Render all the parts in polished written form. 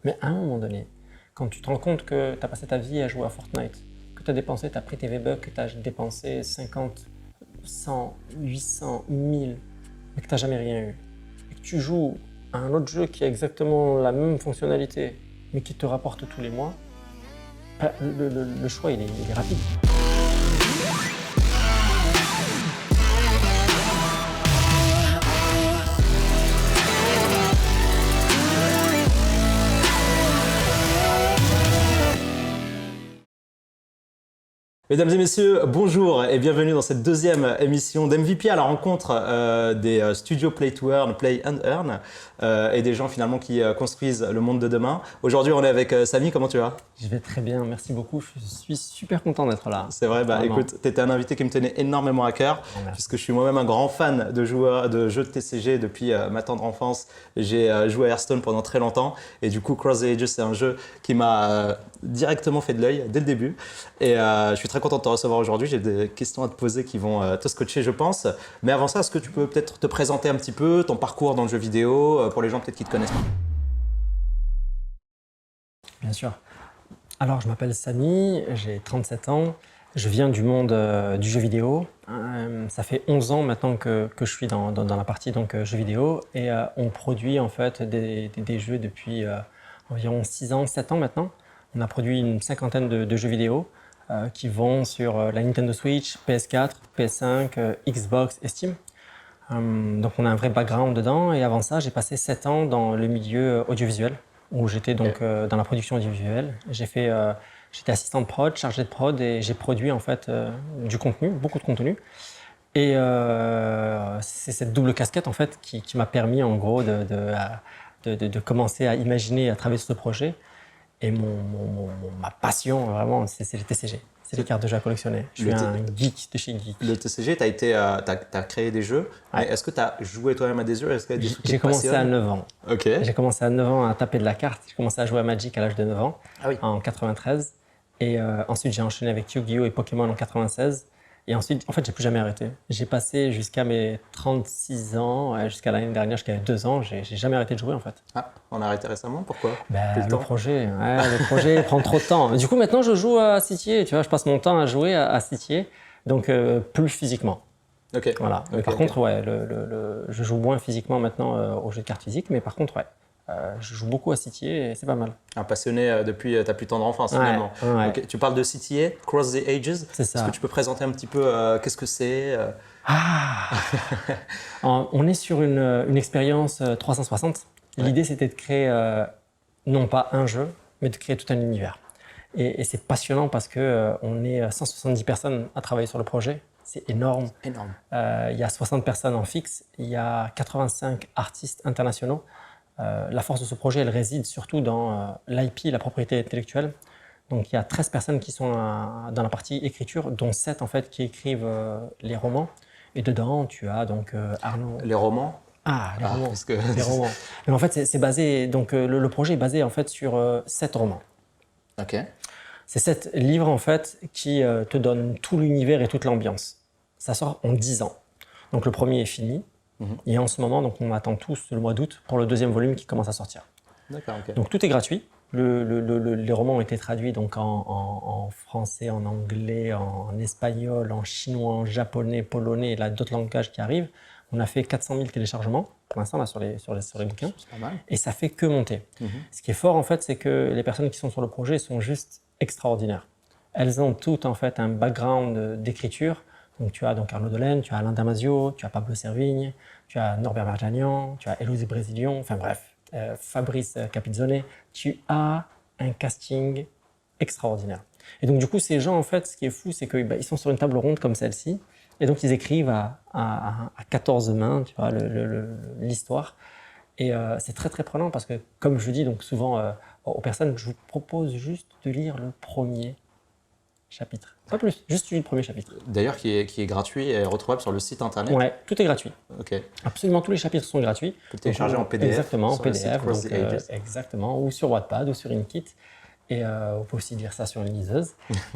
Mais à un moment donné, quand tu te rends compte que tu as passé ta vie à jouer à Fortnite, que tu as dépensé, tu as pris tes V-Bucks, que tu as dépensé 50, 100, 800, 1000, mais que tu n'as jamais rien eu, et que tu joues à un autre jeu qui a exactement la même fonctionnalité, mais qui te rapporte tous les mois, bah, le choix il est rapide. Mesdames et messieurs, bonjour et bienvenue dans cette deuxième émission d'MVP à la rencontre des studios Play to Earn, Play and Earn et des gens finalement qui construisent le monde de demain. Aujourd'hui, on est avec Samy, comment tu vas? Je vais très bien, merci beaucoup, je suis super content d'être là. C'est vrai, bah Vraiment. écoute, tu étais un invité qui me tenait énormément à cœur puisque je suis moi-même un grand fan de jeux de TCG depuis ma tendre enfance. J'ai joué à Hearthstone pendant très longtemps et du coup Cross the Ages, c'est un jeu qui m'a directement fait de l'œil dès le début et je suis très content de te recevoir aujourd'hui. J'ai des questions à te poser qui vont te scotcher, je pense. Mais avant ça, est-ce que tu peux peut-être te présenter un petit peu ton parcours dans le jeu vidéo pour les gens peut-être qui ne te connaissent pas? Bien sûr. Alors, je m'appelle Samy, j'ai 37 ans, je viens du monde du jeu vidéo. Ça fait 11 ans maintenant que je suis dans la partie jeux vidéo et on produit en fait des jeux depuis environ 6 ans, 7 ans maintenant. On a produit une cinquantaine de jeux vidéo qui vont sur la Nintendo Switch, PS4, PS5, Xbox et Steam. Donc on a un vrai background dedans et avant ça, j'ai passé 7 ans dans le milieu audiovisuel où j'étais donc dans la production audiovisuelle. J'étais assistant de prod, chargé de prod et j'ai produit en fait du contenu, beaucoup de contenu. Et c'est cette double casquette en fait qui m'a permis en gros de commencer à imaginer, à travailler sur ce projet. Et ma passion vraiment, c'est les TCG. C'est les cartes de jeu à collectionner. Je suis un geek de chez geek. Le TCG, tu as créé des jeux, mais est-ce que tu as joué toi-même à des jeux? Est-ce qu'il y a des trucs qui te J'ai commencé à passionnent? 9 ans. Ok. J'ai commencé à 9 ans à taper de la carte. J'ai commencé à jouer à Magic à l'âge de 9 ans, Ah oui. en 93. Et ensuite, j'ai enchaîné avec Yu-Gi-Oh! Et Pokémon en 96. Et ensuite, en fait, j'ai plus jamais arrêté. J'ai passé jusqu'à mes 36 ans, jusqu'à l'année dernière, jusqu'à 2 ans, j'ai jamais arrêté de jouer en fait. Ah, on a arrêté récemment, pourquoi? Ben, Le temps. le projet prend trop de temps. Du coup, maintenant, je joue à Citier. Tu vois, je passe mon temps à jouer à Citier, donc plus physiquement. Ok. Voilà. Mais par contre, ouais, je joue moins physiquement maintenant aux jeux de cartes physiques, mais par contre, ouais, je joue beaucoup à Citier et c'est pas mal. Un passionné depuis ta plus tendre enfance Ouais, finalement. ouais. Ok. Tu parles de CTA, Cross the Ages. C'est ça. Est-ce que tu peux présenter un petit peu qu'est-ce que c'est? On est sur une expérience 360. Ouais. L'idée, c'était de créer non pas un jeu, mais de créer tout un univers. Et c'est passionnant parce qu'on est 170 personnes à travailler sur le projet. C'est énorme. Énorme. Il y a 60 personnes en fixe, il y a 85 artistes internationaux. La force de ce projet, elle réside surtout dans l'IP, la propriété intellectuelle. Donc il y a 13 personnes qui sont dans la partie écriture, dont 7 en fait qui écrivent les romans. Et dedans, tu as donc Arnaud. Les romans? Ah, les romans. Parce que... Les romans. Mais en fait, c'est basé. Donc le projet est basé en fait sur 7 romans. Ok. C'est 7 livres en fait qui te donnent tout l'univers et toute l'ambiance. Ça sort en 10 ans. Donc le premier est fini. Et en ce moment, donc, on attend tous le mois d'août pour le deuxième volume qui commence à sortir. D'accord, ok. Donc tout est gratuit. Les romans ont été traduits donc en français, en anglais, en espagnol, en chinois, en japonais, polonais, et là d'autres langages qui arrivent. On a fait 400 000 téléchargements pour l'instant là sur les bouquins. C'est pas mal. Et ça fait que monter. Ce qui est fort en fait, c'est que les personnes qui sont sur le projet sont juste extraordinaires. Elles ont toutes en fait un background d'écriture. Donc tu as donc Arnaud Delaine, tu as Alain Damasio, tu as Pablo Servigne, tu as Norbert Marjanian, tu as Élise Brésilion, enfin bref, Fabrice Capizzone. Tu as un casting extraordinaire. Et donc du coup, ces gens en fait, ce qui est fou, c'est qu'ils sont sur une table ronde comme celle-ci, et donc ils écrivent à 14 mains, tu vois, l'histoire. Et c'est très très prenant parce que, comme je dis donc souvent aux personnes, je vous propose juste de lire le premier chapitre. Pas plus, juste le premier chapitre. D'ailleurs, qui est gratuit et retrouvable sur le site internet. Ouais, tout est gratuit. Ok. Absolument tous les chapitres sont gratuits. Tu peux télécharger en PDF. Exactement, en sur le site PDF. Cross the Ages. Exactement, ou sur Wattpad ou sur Inkit. Et on peut aussi lire ça sur une liseuse.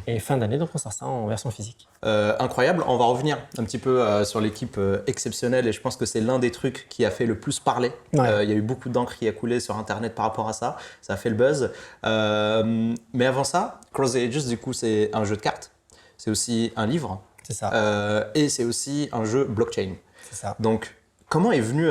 Et fin d'année, donc on sort ça en version physique. Incroyable. On va revenir un petit peu sur l'équipe exceptionnelle et je pense que c'est l'un des trucs qui a fait le plus parler. Ouais. Il y a eu beaucoup d'encre qui a coulé sur Internet par rapport à ça. Ça a fait le buzz. Mais avant ça, Cross the Ages, du coup, c'est un jeu de cartes. C'est aussi un livre. C'est ça. Et c'est aussi un jeu blockchain. C'est ça. Donc, comment est venue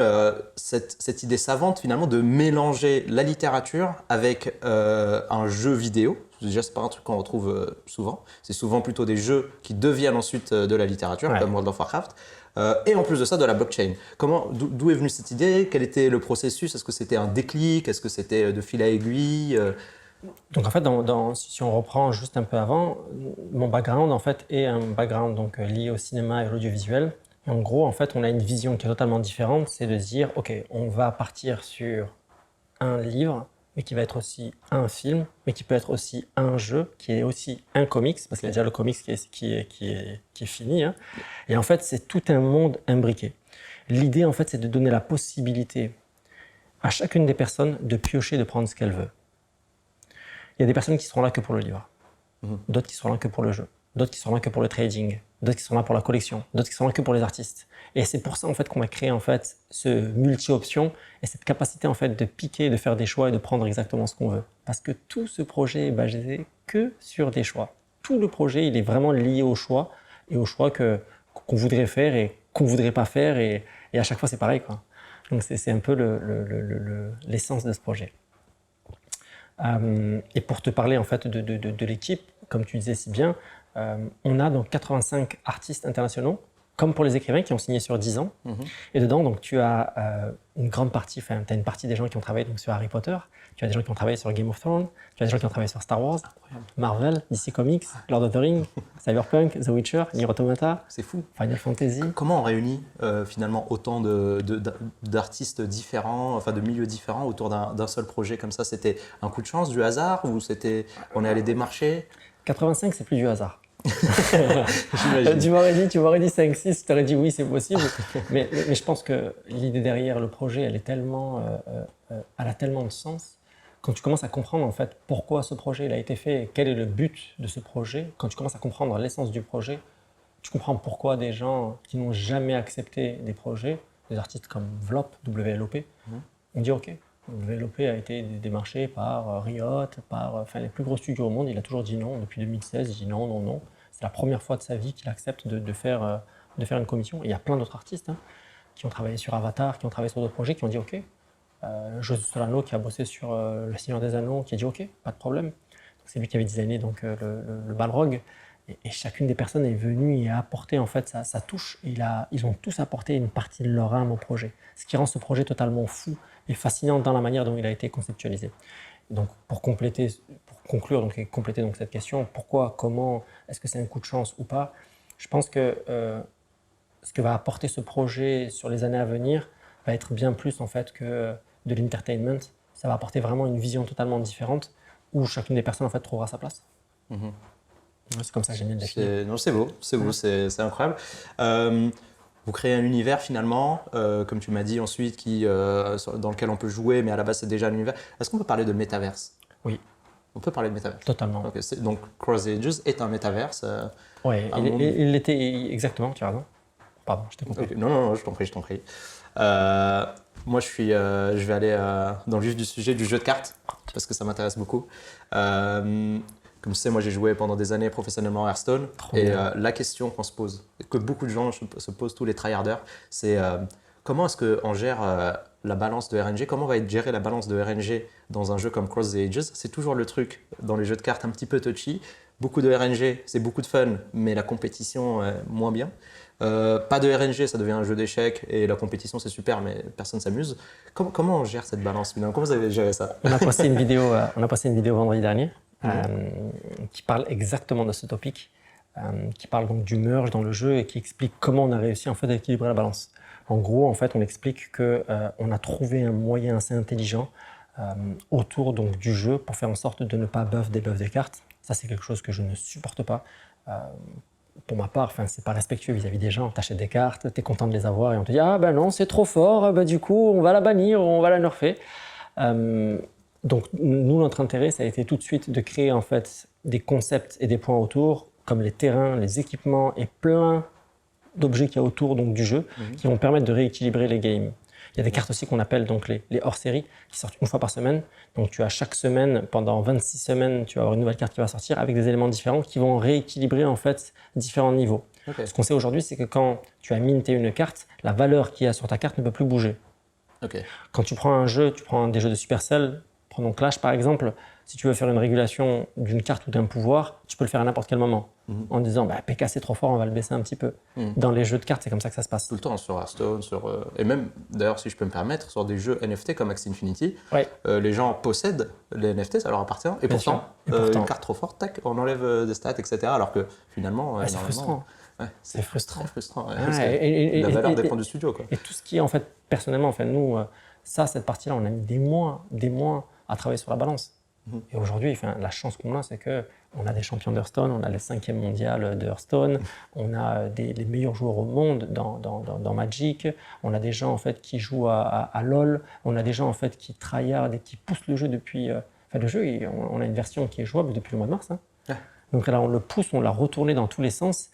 cette idée savante finalement de mélanger la littérature avec un jeu vidéo? Déjà, c'est pas un truc qu'on retrouve souvent. C'est souvent plutôt des jeux qui deviennent ensuite de la littérature, comme World of Warcraft. Et en plus de ça, de la blockchain. D'où est venue cette idée? Quel était le processus? Est-ce que c'était un déclic? Est-ce que c'était de fil à aiguille? Donc en fait, si on reprend juste un peu avant, mon background en fait est un background donc, lié au cinéma et à l'audiovisuel. Et en gros, en fait, on a une vision qui est totalement différente, c'est de se dire, ok, on va partir sur un livre, mais qui va être aussi un film, mais qui peut être aussi un jeu, qui est aussi un comics, parce qu'il y a déjà le comics qui est fini. Hein. Et en fait, c'est tout un monde imbriqué. L'idée, en fait, c'est de donner la possibilité à chacune des personnes de piocher, de prendre ce qu'elle veut. Il y a des personnes qui seront là que pour le livre, d'autres qui seront là que pour le jeu, d'autres qui seront là que pour le trading, d'autres qui seront là pour la collection, d'autres qui seront là que pour les artistes. Et c'est pour ça en fait qu'on a créé en fait ce multi-option et cette capacité en fait de piquer, de faire des choix et de prendre exactement ce qu'on veut. Parce que tout ce projet est basé que sur des choix. Tout le projet, il est vraiment lié au choix et aux choix qu'on voudrait faire et qu'on voudrait pas faire et à chaque fois c'est pareil quoi. Donc c'est un peu l'essence de ce projet. Et pour te parler en fait de l'équipe, comme tu disais si bien, on a donc 85 artistes internationaux, comme pour les écrivains qui ont signé sur 10 ans. Et dedans, donc, tu as une grande partie, enfin, tu as une partie des gens qui ont travaillé donc, sur Harry Potter, tu as des gens qui ont travaillé sur Game of Thrones, tu as des gens qui ont travaillé sur Star Wars, Marvel, DC Comics, Lord of the Rings, Cyberpunk, The Witcher, Nier Automata, C'est fou. Final Fantasy. Comment on réunit finalement autant d'artistes différents, enfin de milieux différents autour d'un seul projet comme ça? C'était un coup de chance, du hasard ou on est allé démarcher? 85, c'est plus du hasard. J'imagine. Tu m'aurais dit 5-6, je t'aurais dit oui, c'est possible. mais je pense que l'idée derrière le projet, elle a tellement de sens. Quand tu commences à comprendre en fait pourquoi ce projet il a été fait et quel est le but de ce projet, quand tu commences à comprendre l'essence du projet, tu comprends pourquoi des gens qui n'ont jamais accepté des projets, des artistes comme Vlop, WLOP, ont dit ok. WLOP a été démarché par Riot, par les plus gros studios au monde. Il a toujours dit non. Depuis 2016, il dit non, non, non. C'est la première fois de sa vie qu'il accepte de faire une commission. Et il y a plein d'autres artistes qui ont travaillé sur Avatar, qui ont travaillé sur d'autres projets, qui ont dit ok. José Solano qui a bossé sur Le Seigneur des Anneaux, qui a dit ok, pas de problème. C'est lui qui avait designé donc, le Balrog. Et chacune des personnes est venue et a apporté en fait sa touche. Ils ont tous apporté une partie de leur âme au projet. Ce qui rend ce projet totalement fou et fascinant dans la manière dont il a été conceptualisé. Donc pour conclure donc, et compléter donc, cette question, pourquoi, comment, est-ce que c'est un coup de chance ou pas? Je pense que ce que va apporter ce projet sur les années à venir va être bien plus en fait que de l'entertainment. Ça va apporter vraiment une vision totalement différente où chacune des personnes en fait trouvera sa place. C'est comme ça que j'aime bien le définir. Non, c'est beau, c'est incroyable. Vous créez un univers finalement, comme tu m'as dit ensuite, dans lequel on peut jouer, mais à la base c'est déjà un univers. Est-ce qu'on peut parler de métaverse? Oui. On peut parler de métaverse. Totalement. Okay, donc Cross the Ages est un métaverse. Oui, il l'était exactement, tu as raison. Pardon, je t'ai compris. Okay. Non, je t'en prie. Moi, je vais aller dans le vif du sujet du jeu de cartes, parce que ça m'intéresse beaucoup. Comme tu sais, moi j'ai joué pendant des années professionnellement à Hearthstone. La question qu'on se pose, que beaucoup de gens se posent, tous les tryharders, c'est comment est-ce qu'on gère la balance de RNG? Comment va être gérée la balance de RNG dans un jeu comme Cross the Ages? C'est toujours le truc dans les jeux de cartes un petit peu touchy. Beaucoup de RNG, c'est beaucoup de fun, mais la compétition est moins bien. Pas de RNG, ça devient un jeu d'échecs et la compétition c'est super, mais personne ne s'amuse. Comment on gère cette balance finalement? Comment vous avez géré ça? On a posté une vidéo vendredi dernier qui parle exactement de ce topic, qui parle donc du merge dans le jeu et qui explique comment on a réussi en fait à équilibrer la balance. En gros, en fait, on explique qu'on a trouvé un moyen assez intelligent autour donc, du jeu pour faire en sorte de ne pas buff des cartes. Ça, c'est quelque chose que je ne supporte pas. Pour ma part, c'est pas respectueux vis-à-vis des gens. T'achètes des cartes, t'es content de les avoir et on te dit ah ben non, c'est trop fort, ben du coup on va la bannir, on va la nerfer. Donc nous, notre intérêt, ça a été tout de suite de créer en fait des concepts et des points autour, comme les terrains, les équipements et plein d'objets qu'il y a autour donc, du jeu qui vont permettre de rééquilibrer les games. Il y a des cartes aussi qu'on appelle donc les hors-séries qui sortent une fois par semaine. Donc tu as chaque semaine, pendant 26 semaines, tu vas avoir une nouvelle carte qui va sortir avec des éléments différents qui vont rééquilibrer en fait différents niveaux. Okay. Ce qu'on sait aujourd'hui, c'est que quand tu as minté une carte, la valeur qu'il y a sur ta carte ne peut plus bouger. Okay. Quand tu prends un jeu, tu prends des jeux de Supercell, prenons Clash par exemple, si tu veux faire une régulation d'une carte ou d'un pouvoir, tu peux le faire à n'importe quel moment. En disant PK c'est trop fort, on va le baisser un petit peu. Dans les jeux de cartes, c'est comme ça que ça se passe. Tout le temps sur Hearthstone, et même d'ailleurs si je peux me permettre, sur des jeux NFT comme Axie Infinity, les gens possèdent les NFT, ça leur appartient, et pourtant, une carte trop forte, tac, on enlève des stats, etc. Alors que finalement, c'est frustrant. Ouais, c'est frustrant. Très frustrant. Et la valeur dépend du studio. Quoi. Et tout ce qui est en fait, personnellement, en fait, nous, cette partie-là, on a mis des mois à travailler sur la balance. Et aujourd'hui, la chance qu'on a, c'est qu'on a des champions d'Hearthstone, on a le 5e mondial de Hearthstone, on a les meilleurs joueurs au monde dans Magic, on a des gens en fait, qui jouent à LoL, on a des gens en fait, qui tryhardent et qui poussent le jeu depuis... le jeu, on a une version qui est jouable depuis le mois de mars. Donc là, on le pousse, on l'a retourné dans tous les sens.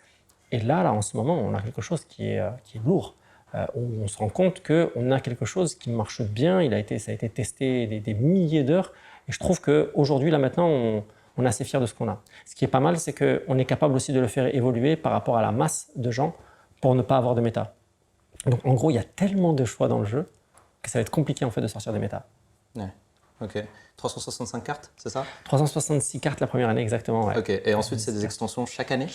Et là, en ce moment, on a quelque chose qui est lourd. On se rend compte qu'on a quelque chose qui marche bien, ça a été testé des milliers d'heures. Et je trouve qu'aujourd'hui, là maintenant, on est assez fiers de ce qu'on a. Ce qui est pas mal, c'est qu'on est capable aussi de le faire évoluer par rapport à la masse de gens pour ne pas avoir de méta. Donc en gros, il y a tellement de choix dans le jeu que ça va être compliqué en fait de sortir des méta. Ouais. Ok. 365 cartes, c'est ça? 366 cartes la première année, exactement. Ouais. Ok. Et ensuite, c'est des extensions chaque année?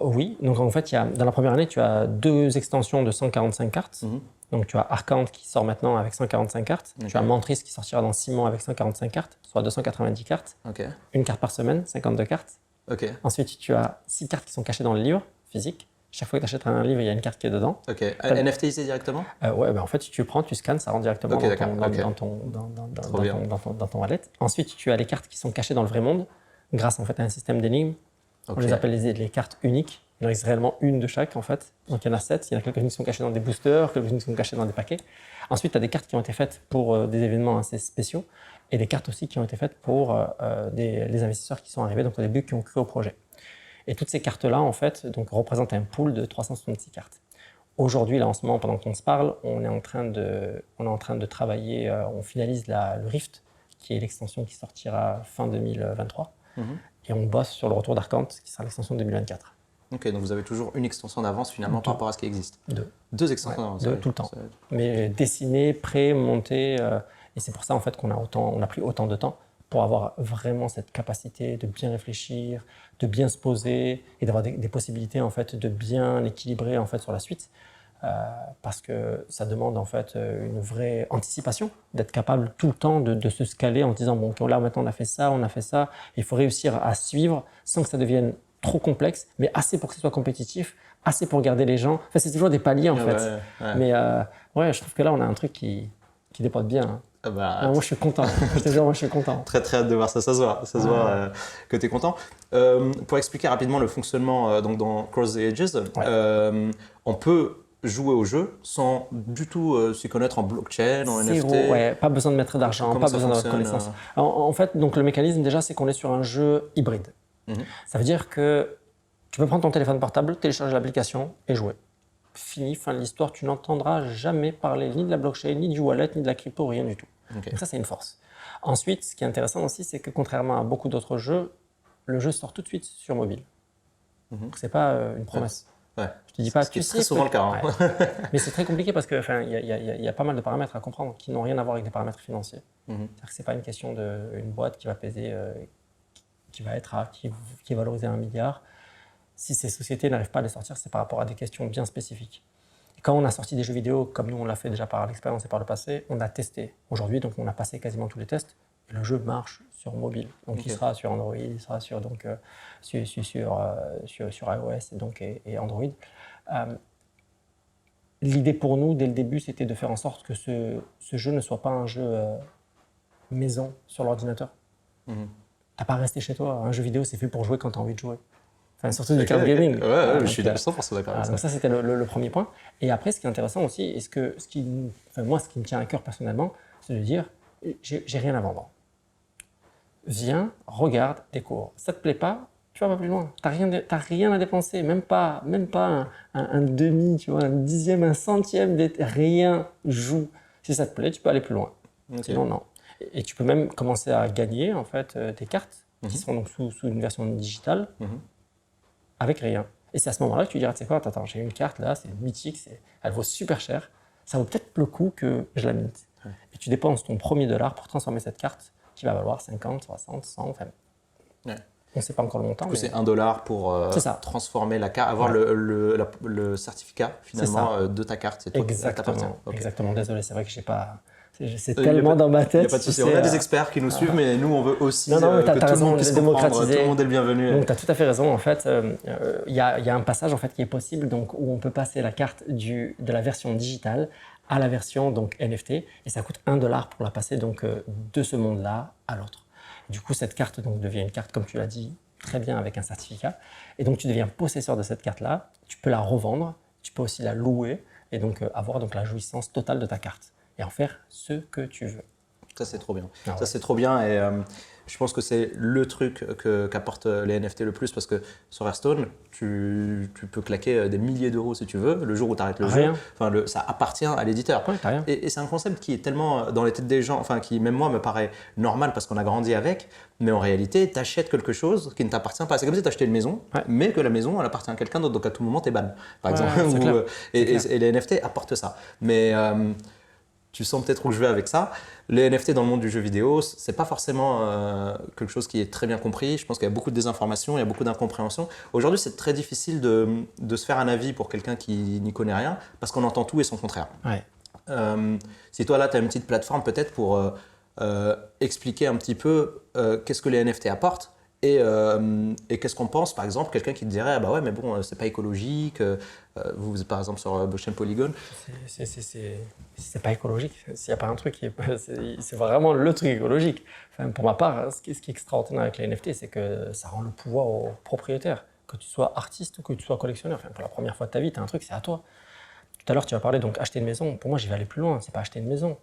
Oui. Donc en fait, dans la première année, tu as 2 extensions de 145 cartes. Donc tu as Arcante qui sort maintenant avec 145 cartes. Okay. Tu as Mantris qui sortira dans 6 mois avec 145 cartes, soit 290 cartes. Okay. Une carte par semaine, 52 cartes. Okay. Ensuite, tu as 6 cartes qui sont cachées dans le livre physique. Chaque fois que tu achètes un livre, il y a une carte qui est dedans. Ok. NFTisé directement? Ouais, en fait, si tu le prends, tu scannes, ça rentre directement dans ton wallet. Ensuite, tu as les cartes qui sont cachées dans le vrai monde, grâce en fait, à un système d'énigmes. On les appelle les cartes uniques. Il en reste réellement une de chaque, en fait. Donc, il y en a 7. Il y en a quelques-unes qui sont cachées dans des boosters, quelques-unes qui sont cachées dans des paquets. Ensuite, tu as des cartes qui ont été faites pour des événements assez spéciaux et des cartes aussi qui ont été faites pour les investisseurs qui sont arrivés, donc au début, qui ont cru au projet. Et toutes ces cartes-là, en fait, donc, représentent un pool de 366 cartes. Aujourd'hui, là, en ce moment, pendant qu'on se parle, on est en train de travailler, on finalise le Rift, qui est l'extension qui sortira fin 2023. Et on bosse sur le retour d'Arcante, qui sera l'extension 2024. Ok, donc vous avez toujours une extension d'avance finalement par rapport à ce qui existe. Deux extensions d'avance. Tout le temps. Mais dessinées, prêt, montées. Et c'est pour ça en fait qu'on a pris autant de temps pour avoir vraiment cette capacité de bien réfléchir, de bien se poser et d'avoir des possibilités en fait de bien équilibrer en fait sur la suite. Parce que ça demande en fait une vraie anticipation, d'être capable tout le temps de se scaler en se disant bon là maintenant on a fait ça, il faut réussir à suivre sans que ça devienne trop complexe, mais assez pour que ce soit compétitif, assez pour garder les gens. Enfin, c'est toujours des paliers en fait. Ouais. Mais je trouve que là on a un truc qui dépote bien. Moi je suis content, je te jure, moi je suis content. Très très hâte de voir ça, ça se voit que tu es content. Pour expliquer rapidement le fonctionnement donc dans Cross the Ages, on peut jouer au jeu sans du tout s'y connaître en blockchain, en NFT. Ouais, pas besoin de mettre d'argent, pas besoin d'avoir de connaissances. En fait, donc le mécanisme déjà, c'est qu'on est sur un jeu hybride. Ça veut dire que tu peux prendre ton téléphone portable, télécharger l'application et jouer. Fini, fin de l'histoire, tu n'entendras jamais parler ni de la blockchain, ni du wallet, ni de la crypto, rien du tout. Donc ça, c'est une force. Ensuite, ce qui est intéressant aussi, c'est que contrairement à beaucoup d'autres jeux, le jeu sort tout de suite sur mobile. Donc c'est pas une promesse. Ouais. Je te dis pas, c'est très souvent le cas. Mais c'est très compliqué parce qu'il y a pas mal de paramètres à comprendre qui n'ont rien à voir avec des paramètres financiers. C'est-à-dire que c'est pas une question d'une boîte qui va peser, qui est valorisée à 1 milliard. Si ces sociétés n'arrivent pas à les sortir, c'est par rapport à des questions bien spécifiques. Et quand on a sorti des jeux vidéo, comme nous on l'a fait déjà par l'expérience et par le passé, on a testé. Aujourd'hui, donc on a passé quasiment tous les tests. Et le jeu marche sur mobile. Donc il sera sur Android, il sera sur iOS et Android. L'idée pour nous, dès le début, c'était de faire en sorte que ce jeu ne soit pas un jeu maison sur l'ordinateur. T'as pas à rester chez toi. Un jeu vidéo, c'est fait pour jouer quand tu as envie de jouer. Enfin, surtout du cloud gaming. Je suis 100% d'accord avec ça. Donc ça, c'était le premier point. Et après, ce qui est intéressant aussi, et ce qui me tient à cœur personnellement, c'est de dire, j'ai rien à vendre. viens, regarde, découvre. Ça te plaît pas, tu vas pas plus loin. T'as rien à dépenser, même pas un demi, tu vois, un dixième, un centième, rien. Joue. Si ça te plaît, tu peux aller plus loin. Ok. Sinon, non. Et tu peux même commencer à gagner en fait des cartes qui seront donc sous une version digitale avec rien. Et c'est à ce moment-là que tu diras, tu sais quoi, attends, j'ai une carte là, c'est mythique, elle vaut super cher. Ça vaut peut-être le coup que je la mint. Et tu dépenses ton premier dollar pour transformer cette carte qui va valoir 50, 60, 100, enfin. On ne sait pas encore le montant. Du coup, c'est $1 pour transformer la carte, avoir le certificat finalement de ta carte. C'est toi qui t'appartient. Exactement. Désolé, c'est vrai que j'ai pas. C'est tellement dans ma tête. Il n'y a pas de souci. On a des experts qui nous suivent, mais nous, on veut aussi que t'as tout le monde raison, puisse comprendre. Tout le monde est le bienvenu. Donc, tu as tout à fait raison. En fait, il y a un passage en fait, qui est possible donc, où on peut passer la carte de la version digitale à la version donc, NFT. Et ça coûte $1 pour la passer donc, de ce monde-là à l'autre. Du coup, cette carte donc, devient une carte, comme tu l'as dit, très bien avec un certificat. Et donc, tu deviens possesseur de cette carte-là. Tu peux la revendre. Tu peux aussi la louer et donc avoir donc, la jouissance totale de ta carte et en faire ce que tu veux. Ça, c'est trop bien. Ça, c'est trop bien et je pense que c'est le truc qu'apportent les NFT le plus parce que sur Hearthstone, tu peux claquer des milliers d'euros si tu veux. Le jour où tu arrêtes le jeu, ça appartient à l'éditeur. Et c'est un concept qui est tellement dans les têtes des gens, enfin qui même moi me paraît normal parce qu'on a grandi avec, mais en réalité, tu achètes quelque chose qui ne t'appartient pas. C'est comme si tu achetais une maison, mais que la maison, elle appartient à quelqu'un d'autre. Donc à tout moment, tu es ban, par exemple. Et les NFT apportent ça. Mais tu sens peut-être où je vais avec ça. Les NFT dans le monde du jeu vidéo, c'est pas forcément quelque chose qui est très bien compris. Je pense qu'il y a beaucoup de désinformation, il y a beaucoup d'incompréhension. Aujourd'hui, c'est très difficile de se faire un avis pour quelqu'un qui n'y connaît rien parce qu'on entend tout et son contraire. Si toi, là, tu as une petite plateforme peut-être pour expliquer un petit peu qu'est-ce que les NFT apportent et qu'est-ce qu'on pense, par exemple, quelqu'un qui te dirait ah bah ouais, mais bon, c'est pas écologique. Vous êtes par exemple sur blockchain Polygon. C'est pas écologique. S'il n'y a pas un truc qui c'est vraiment le truc écologique. Enfin, pour ma part, ce qui est extraordinaire avec les NFT, c'est que ça rend le pouvoir au propriétaire. Que tu sois artiste ou que tu sois collectionneur. Enfin, pour la première fois de ta vie, tu as un truc, c'est à toi. Tout à l'heure, tu as parlé donc acheter une maison. Pour moi, j'y vais aller plus loin. C'est pas acheter une maison.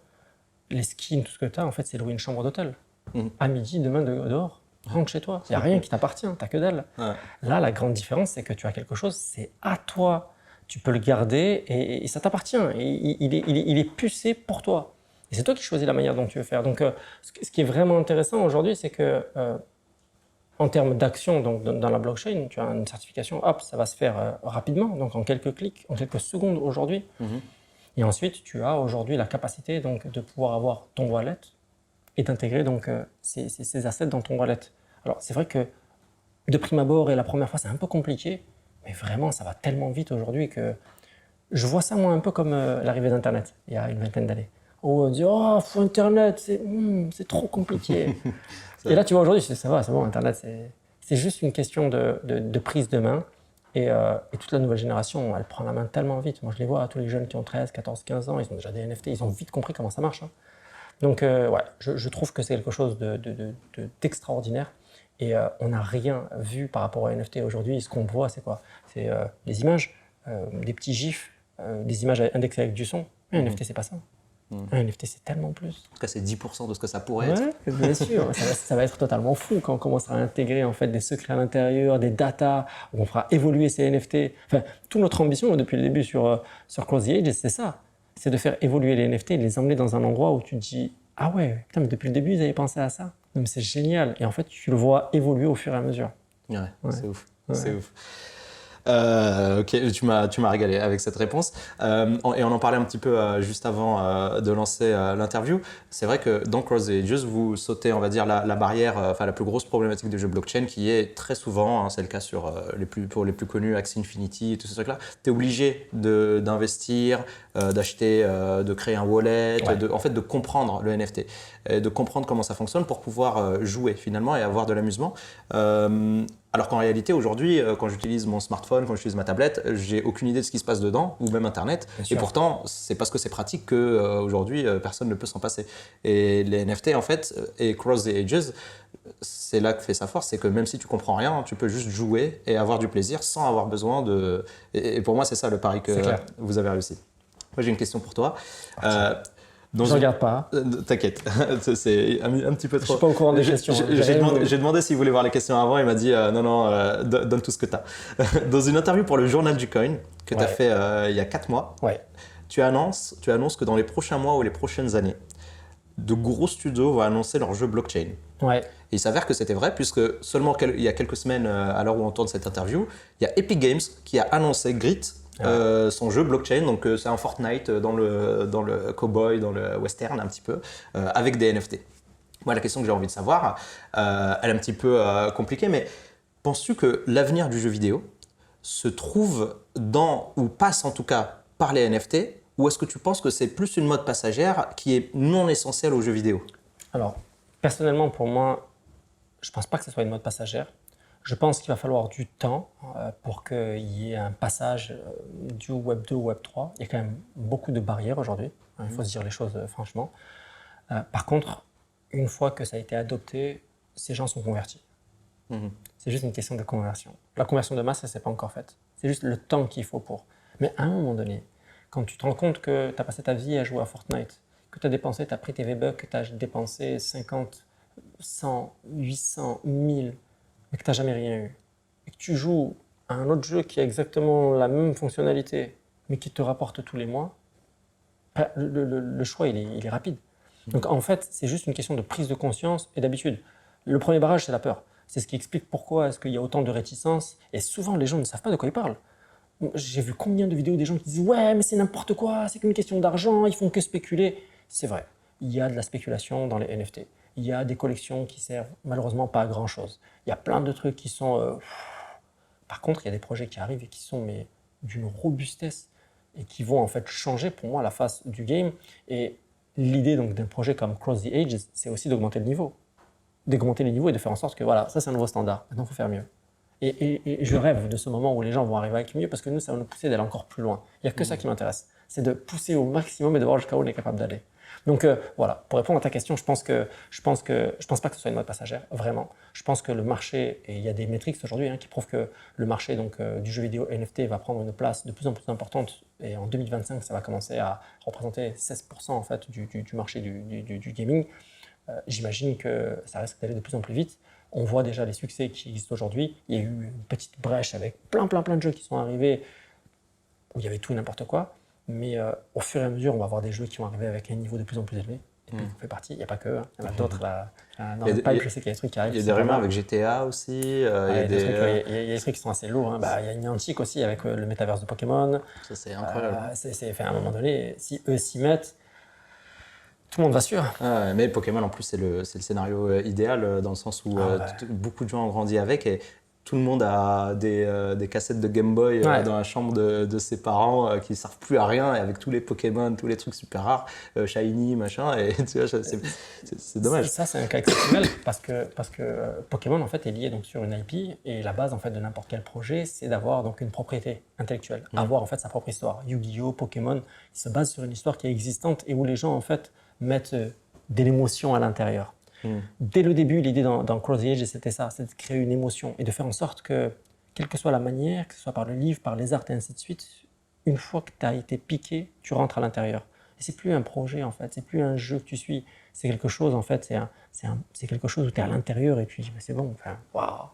Les skins, tout ce que tu as, en fait, c'est louer une chambre d'hôtel. À midi, demain, dehors. Rentre chez toi. Il n'y a rien qui t'appartient, t'as que dalle. Là, la grande différence, c'est que tu as quelque chose, c'est à toi. Tu peux le garder et ça t'appartient. Il est pucé pour toi. Et c'est toi qui choisis la manière dont tu veux faire. Donc, ce qui est vraiment intéressant aujourd'hui, c'est que en termes d'action dans la blockchain, tu as une certification, hop, ça va se faire rapidement, donc en quelques clics, en quelques secondes aujourd'hui. Et ensuite, tu as aujourd'hui la capacité donc, de pouvoir avoir ton wallet et d'intégrer donc ces assets dans ton wallet. Alors c'est vrai que de prime abord et la première fois c'est un peu compliqué, mais vraiment ça va tellement vite aujourd'hui que je vois ça moi un peu comme l'arrivée d'Internet il y a une vingtaine d'années. Où on dit oh faut Internet, c'est trop compliqué. Et là tu vois aujourd'hui ça va, c'est bon Internet c'est juste une question de prise de main et toute la nouvelle génération elle prend la main tellement vite. Moi je les vois tous les jeunes qui ont 13, 14, 15 ans ils ont déjà des NFT, ils ont vite compris comment ça marche. Donc, je trouve que c'est quelque chose d'extraordinaire et on n'a rien vu par rapport aux NFT aujourd'hui. Ce qu'on voit, c'est quoi? C'est des images, des petits gifs, des images indexées avec du son. Mais un NFT, c'est pas ça. Un NFT, c'est tellement plus. En tout cas, c'est 10% de ce que ça pourrait être. Bien sûr, ça va être totalement fou quand on commencera à intégrer en fait, des secrets à l'intérieur, des datas, où on fera évoluer ces NFT. Enfin, toute notre ambition depuis le début sur Cross the Ages, c'est ça. C'est de faire évoluer les NFT et de les emmener dans un endroit où tu te dis « Ah ouais, putain, mais depuis le début, ils avaient pensé à ça. Non, mais c'est génial. » Et en fait, tu le vois évoluer au fur et à mesure. C'est ouf. C'est ouf. Ok, tu m'as régalé avec cette réponse. Et on en parlait un petit peu juste avant de lancer l'interview. C'est vrai que dans Cross the Ages, vous sautez, on va dire, la barrière, enfin la plus grosse problématique des jeux blockchain qui est très souvent, c'est le cas sur pour les plus connus, Axie Infinity et tout ce truc-là, tu es obligé d'investir, d'acheter, de créer un wallet, en fait de comprendre le NFT, et de comprendre comment ça fonctionne pour pouvoir jouer finalement et avoir de l'amusement. Alors qu'en réalité, aujourd'hui, quand j'utilise mon smartphone, quand j'utilise ma tablette, j'ai aucune idée de ce qui se passe dedans, ou même Internet. Et pourtant, c'est parce que c'est pratique qu'aujourd'hui, personne ne peut s'en passer. Et les NFT, en fait, et Cross the Ages, c'est là que fait sa force, c'est que même si tu comprends rien, tu peux juste jouer et avoir du plaisir sans avoir besoin de... Et pour moi, c'est ça le pari que vous avez réussi. Moi, j'ai une question pour toi. Je regarde pas. T'inquiète, c'est un petit peu trop. Je suis pas au courant des questions. J'ai demandé s'il voulait voir les questions avant, il m'a dit non, donne tout ce que tu as. Dans une interview pour le journal du coin que tu as fait il y a 4 mois, tu annonces que dans les prochains mois ou les prochaines années, de gros studios vont annoncer leur jeu blockchain. Ouais. Et il s'avère que c'était vrai puisque seulement il y a quelques semaines, à l'heure où on tourne cette interview, il y a Epic Games qui a annoncé Grit, son jeu blockchain. Donc c'est un Fortnite dans le cowboy, dans le western un petit peu, avec des NFT. Moi, la question que j'ai envie de savoir, elle est un petit peu compliquée, mais penses-tu que l'avenir du jeu vidéo se trouve dans, ou passe en tout cas par les NFT, ou est-ce que tu penses que c'est plus une mode passagère qui est non essentielle aux jeux vidéo? Alors, personnellement, pour moi, je ne pense pas que ce soit une mode passagère. Je pense qu'il va falloir du temps pour qu'il y ait un passage du Web 2 au Web 3. Il y a quand même beaucoup de barrières aujourd'hui, il faut se dire les choses franchement. Par contre, une fois que ça a été adopté, ces gens sont convertis. C'est juste une question de conversion. La conversion de masse, ça ne s'est pas encore faite. C'est juste le temps qu'il faut pour. Mais à un moment donné, quand tu te rends compte que tu as passé ta vie à jouer à Fortnite, que tu as dépensé, tu as pris tes V-Bucks, que tu as dépensé 50, 100, 800, 1000, mais que tu n'as jamais rien eu, et que tu joues à un autre jeu qui a exactement la même fonctionnalité, mais qui te rapporte tous les mois, le choix, il est rapide. Donc en fait, c'est juste une question de prise de conscience et d'habitude. Le premier barrage, c'est la peur. C'est ce qui explique pourquoi est-ce qu'il y a autant de réticence. Et souvent, les gens ne savent pas de quoi ils parlent. J'ai vu combien de vidéos des gens qui disent « Ouais, mais c'est n'importe quoi, c'est qu'une question d'argent, ils font que spéculer. » C'est vrai, il y a de la spéculation dans les NFT. Il y a des collections qui servent malheureusement pas à grand-chose. Il y a plein de trucs qui sont... Par contre, il y a des projets qui arrivent et qui sont d'une robustesse et qui vont en fait changer pour moi la face du game. Et l'idée donc d'un projet comme Cross the Ages, c'est aussi d'augmenter le niveau. D'augmenter les niveaux et de faire en sorte que voilà, ça c'est un nouveau standard. Maintenant, il faut faire mieux. Et je rêve de ce moment où les gens vont arriver avec mieux parce que nous, ça va nous pousser d'aller encore plus loin. Il n'y a que ça qui m'intéresse. C'est de pousser au maximum et de voir jusqu'à où on est capable d'aller. Donc voilà, pour répondre à ta question, je pense pas que ce soit une mode passagère, vraiment. Je pense que le marché, et il y a des métriques aujourd'hui qui prouvent que le marché du jeu vidéo NFT va prendre une place de plus en plus importante. Et en 2025, ça va commencer à représenter 16% en fait, du marché du gaming. J'imagine que ça risque d'aller de plus en plus vite. On voit déjà les succès qui existent aujourd'hui. Il y a eu une petite brèche avec plein de jeux qui sont arrivés où il y avait tout et n'importe quoi. Mais au fur et à mesure, on va avoir des jeux qui vont arriver avec un niveau de plus en plus élevé. Et puis, on fait partie. Il n'y a pas que. Il y en a d'autres. Dans le pipe, je sais qu'il y a des trucs qui arrivent. Il y a des rumeurs avec GTA aussi. Il y a des trucs qui sont assez lourds. Il y a une antique aussi avec le métaverse de Pokémon. Ça, c'est incroyable. À un moment donné, si eux s'y mettent, tout le monde va suivre. Mais Pokémon, en plus, c'est le scénario idéal dans le sens où beaucoup de gens ont grandi avec et tout le monde a des cassettes de Game Boy dans la chambre de ses parents qui ne servent plus à rien et avec tous les Pokémon, tous les trucs super rares, Shiny, machin, et tu vois, c'est dommage. Ça, c'est un cas exceptionnel parce que Pokémon, en fait, est lié donc, sur une IP et la base en fait, de n'importe quel projet, c'est d'avoir donc, une propriété intellectuelle, avoir en fait, sa propre histoire. Yu-Gi-Oh!, Pokémon, ils se basent sur une histoire qui est existante et où les gens, en fait, mettre de l'émotion à l'intérieur. Dès le début, l'idée dans Cross the Ages, c'était ça, c'est de créer une émotion et de faire en sorte que, quelle que soit la manière, que ce soit par le livre, par les arts et ainsi de suite, une fois que tu as été piqué, tu rentres à l'intérieur. Et c'est plus un projet en fait, c'est plus un jeu que tu suis, c'est quelque chose en fait, c'est quelque chose où tu es à l'intérieur et tu dis c'est bon, enfin, waouh.